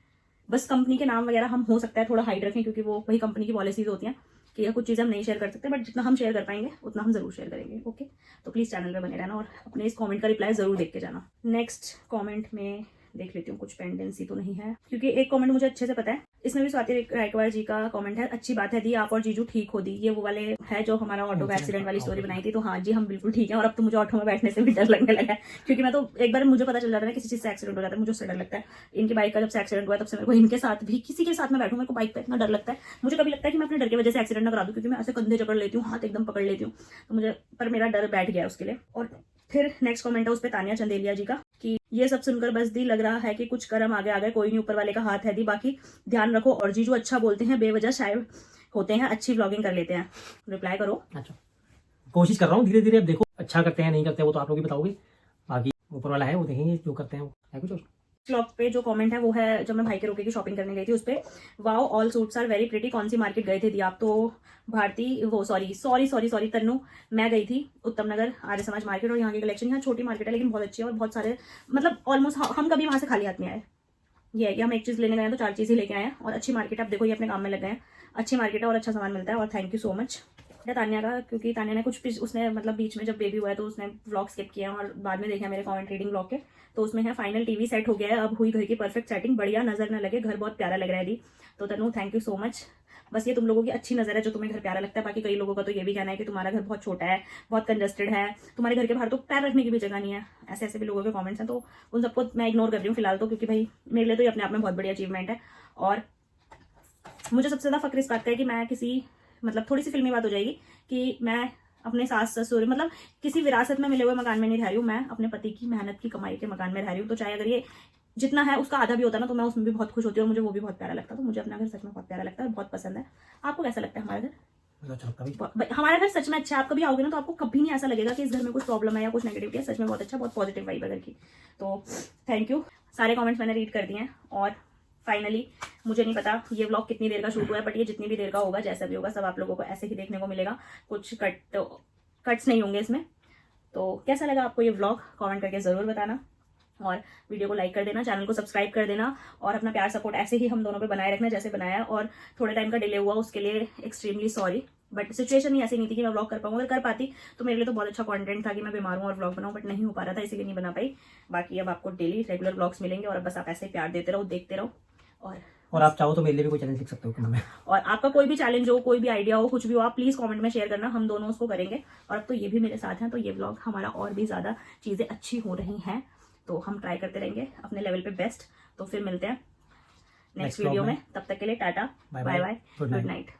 बस कंपनी के नाम वगैरह हम हो सकता है थोड़ा हाइड रखें, क्योंकि वो वही कंपनी की पॉलिसीज होती हैं कि कुछ चीज़ें हम नहीं शेयर कर सकते, बट जितना हम शेयर कर पाएंगे उतना हम जरूर शेयर करेंगे। ओके, तो प्लीज चैनल में बने रहना और अपने इस कमेंट का रिप्लाई जरूर देख के जाना। नेक्स्ट कमेंट में देख लेती हूँ, कुछ पेंडेंसी तो नहीं है, क्योंकि एक कमेंट मुझे अच्छे से पता है। इसमें भी स्वाति रायकवाड़ जी का कमेंट है, अच्छी बात है दी, आप और जीजू ठीक हो दी। ये वो वाले है जो हमारा ऑटो का एक्सीडेंट वाली स्टोरी बनाई थी। तो हाँ जी, हम बिल्कुल ठीक है। और अब तो मुझे ऑटो में बैठने से भी डर लगने लगा है, क्योंकि मैं तो एक बार मुझे पता चल जाता है किसी चीज से एक्सीडेंट हो जाता है, मुझे उससे डर लगता है। इनकी बाइक का जब से एक्सीडेंट हुआ तब से मेरे को इनके साथ भी किसी के साथ में बैठूं, मेरे को बाइक पे इतना डर लगता है। मुझे कभी लगता है कि मैं अपने डर की वजह से एक्सीडेंट ना करा दूं, क्योंकि मैं ऐसे कंधे जकड़ लेती हूँ, हाथ एकदम पकड़ लेती हूँ, तो मुझे पर मेरा डर बैठ गया उसके लिए। और फिर नेक्स्ट कमेंट है उस पर तानिया चंदेलिया जी का कि ये सब सुनकर बस दी लग रहा है कि कुछ कर्म आगे आ गए, कोई नहीं, ऊपर वाले का हाथ है दी, बाकी ध्यान रखो। और जीजू अच्छा बोलते हैं, बेवजह शायद होते हैं, अच्छी व्लॉगिंग कर लेते हैं। रिप्लाई करो। अच्छा, कोशिश कर रहा हूँ धीरे धीरे। अब देखो अच्छा करते हैं नहीं करते हैं वो तो आप लोग ही बताओगे, बाकी ऊपर वाला है वो देखेंगे जो करते हैं वो है कुछ। और ब्लॉग पे जो कमेंट है वो है जब मैं भाई के रोके की शॉपिंग करने गई थी, उस पे wow all suits are very pretty, कौन सी मार्केट गए थे दी आप? तो भारती वो सॉरी तन्नू, मैं गई थी उत्तम नगर आर्य समाज मार्केट, और यहाँ की कलेक्शन, यहाँ छोटी मार्केट है लेकिन बहुत अच्छी है, और बहुत सारे मतलब ऑलमोस्ट हम कभी वहाँ से खाली हाथ में आए। ये है कि हम एक चीज़ लेने गए हैं तो 4 चीज़ ही लेके आए हैं, और अच्छी मार्केट है। आप देखो ये अपने काम में लग गए हैं, अच्छी मार्केट है और अच्छा सामान मिलता है। और thank you so much Tania का, क्योंकि तानिया ने कुछ उसने मतलब बीच में जब बेबी हुआ है तो उसने व्लॉग स्किप किया और बाद में देखा मेरे कमेंट रीडिंग व्लॉग के, तो उसमें है फाइनल टीवी सेट हो गया है, अब हुई घर की परफेक्ट सेटिंग, बढ़िया नजर न लगे, घर बहुत प्यारा लग रहा है दी। तो तनु थैंक यू सो मच। बस ये तुम लोगों की अच्छी नजर है जो तुम्हें घर प्यारा लगता है। बाकी कई लोगों का तो ये भी कहना है कि तुम्हारा घर बहुत छोटा है, बहुत कंजस्टेड है, तुम्हारे घर के बाहर तो पैर रखने की भी जगह नहीं है। ऐसे ऐसे भी लोगों के कमेंट्स हैं, तो उन सबको मैं इग्नोर कर रही हूँ फिलहाल तो, क्योंकि भाई मेरे लिए तो ये अपने आप में बहुत बड़ी अचीवमेंट है। और मुझे सबसे ज्यादा फक्र इस बात का है कि मैं किसी मतलब थोड़ी सी फिल्मी बात हो जाएगी कि मैं अपने सास ससुर मतलब किसी विरासत में मिले हुए मकान में नहीं रह रही हूँ, मैं अपने पति की मेहनत की कमाई के मकान में रह रही हूँ। तो चाहे अगर ये जितना है उसका आधा भी होता ना तो मैं उसमें भी बहुत खुश होती हूँ और मुझे वो भी बहुत प्यारा लगता है। तो मुझे अपना घर सच में बहुत प्यारा लगता है और बहुत पसंद है। आपको कैसा लगता है हमारा घर? मुझे अच्छा लगता है भाई। हमारा घर सच में अच्छा है। आप कभी आओगे ना तो आपको कभी नहीं ऐसा लगेगा कि इस घर में कुछ प्रॉब्लम है या कुछ नेगेटिविटी है। सच में बहुत अच्छा, बहुत पॉजिटिव वाइब है घर की। तो थैंक यू। सारे कमेंट्स मैंने रीड कर दिए हैं और फाइनली मुझे नहीं पता ये व्लॉग कितनी देर का शूट हुआ है, बट ये जितनी भी देर का होगा, जैसा भी होगा, सब आप लोगों को ऐसे ही देखने को मिलेगा। कुछ कट्स नहीं होंगे इसमें। तो कैसा लगा आपको ये व्लॉग कमेंट करके ज़रूर बताना और वीडियो को लाइक कर देना, चैनल को सब्सक्राइब कर देना और अपना प्यार सपोर्ट ऐसे ही हम दोनों पे बनाए रखना जैसे बनाया। और थोड़े टाइम का डिले हुआ उसके लिए एक्सट्रीमली सॉरी, बट सिचुएशन ही ऐसी नहीं थी कि मैं व्लॉग कर पाऊँ। अगर कर पाती तो मेरे लिए तो बहुत अच्छा कंटेंट था कि मैं बीमार हूँ और व्लॉग बनाऊँ, बट नहीं हो पा रहा था, इसीलिए नहीं बना पाई। बाकी अब आपको डेली रेगुलर व्लॉग्स मिलेंगे और अब बस आप ऐसे ही प्यार देते रहो, देखते रहो। और आप चाहो तो मेरे लिए भी कोई चैलेंज लिख सकते हो कमेंट में। और आपका कोई भी चैलेंज हो, कोई भी आइडिया हो, कुछ भी हो, आप प्लीज कमेंट में शेयर करना, हम दोनों उसको करेंगे। और अब तो ये भी मेरे साथ हैं तो ये व्लॉग हमारा और भी ज्यादा चीजें अच्छी हो रही हैं, तो हम ट्राई करते रहेंगे अपने लेवल पे बेस्ट। तो फिर मिलते हैं नेक्स्ट वीडियो में, तब तक के लिए tata, bye bye, good night.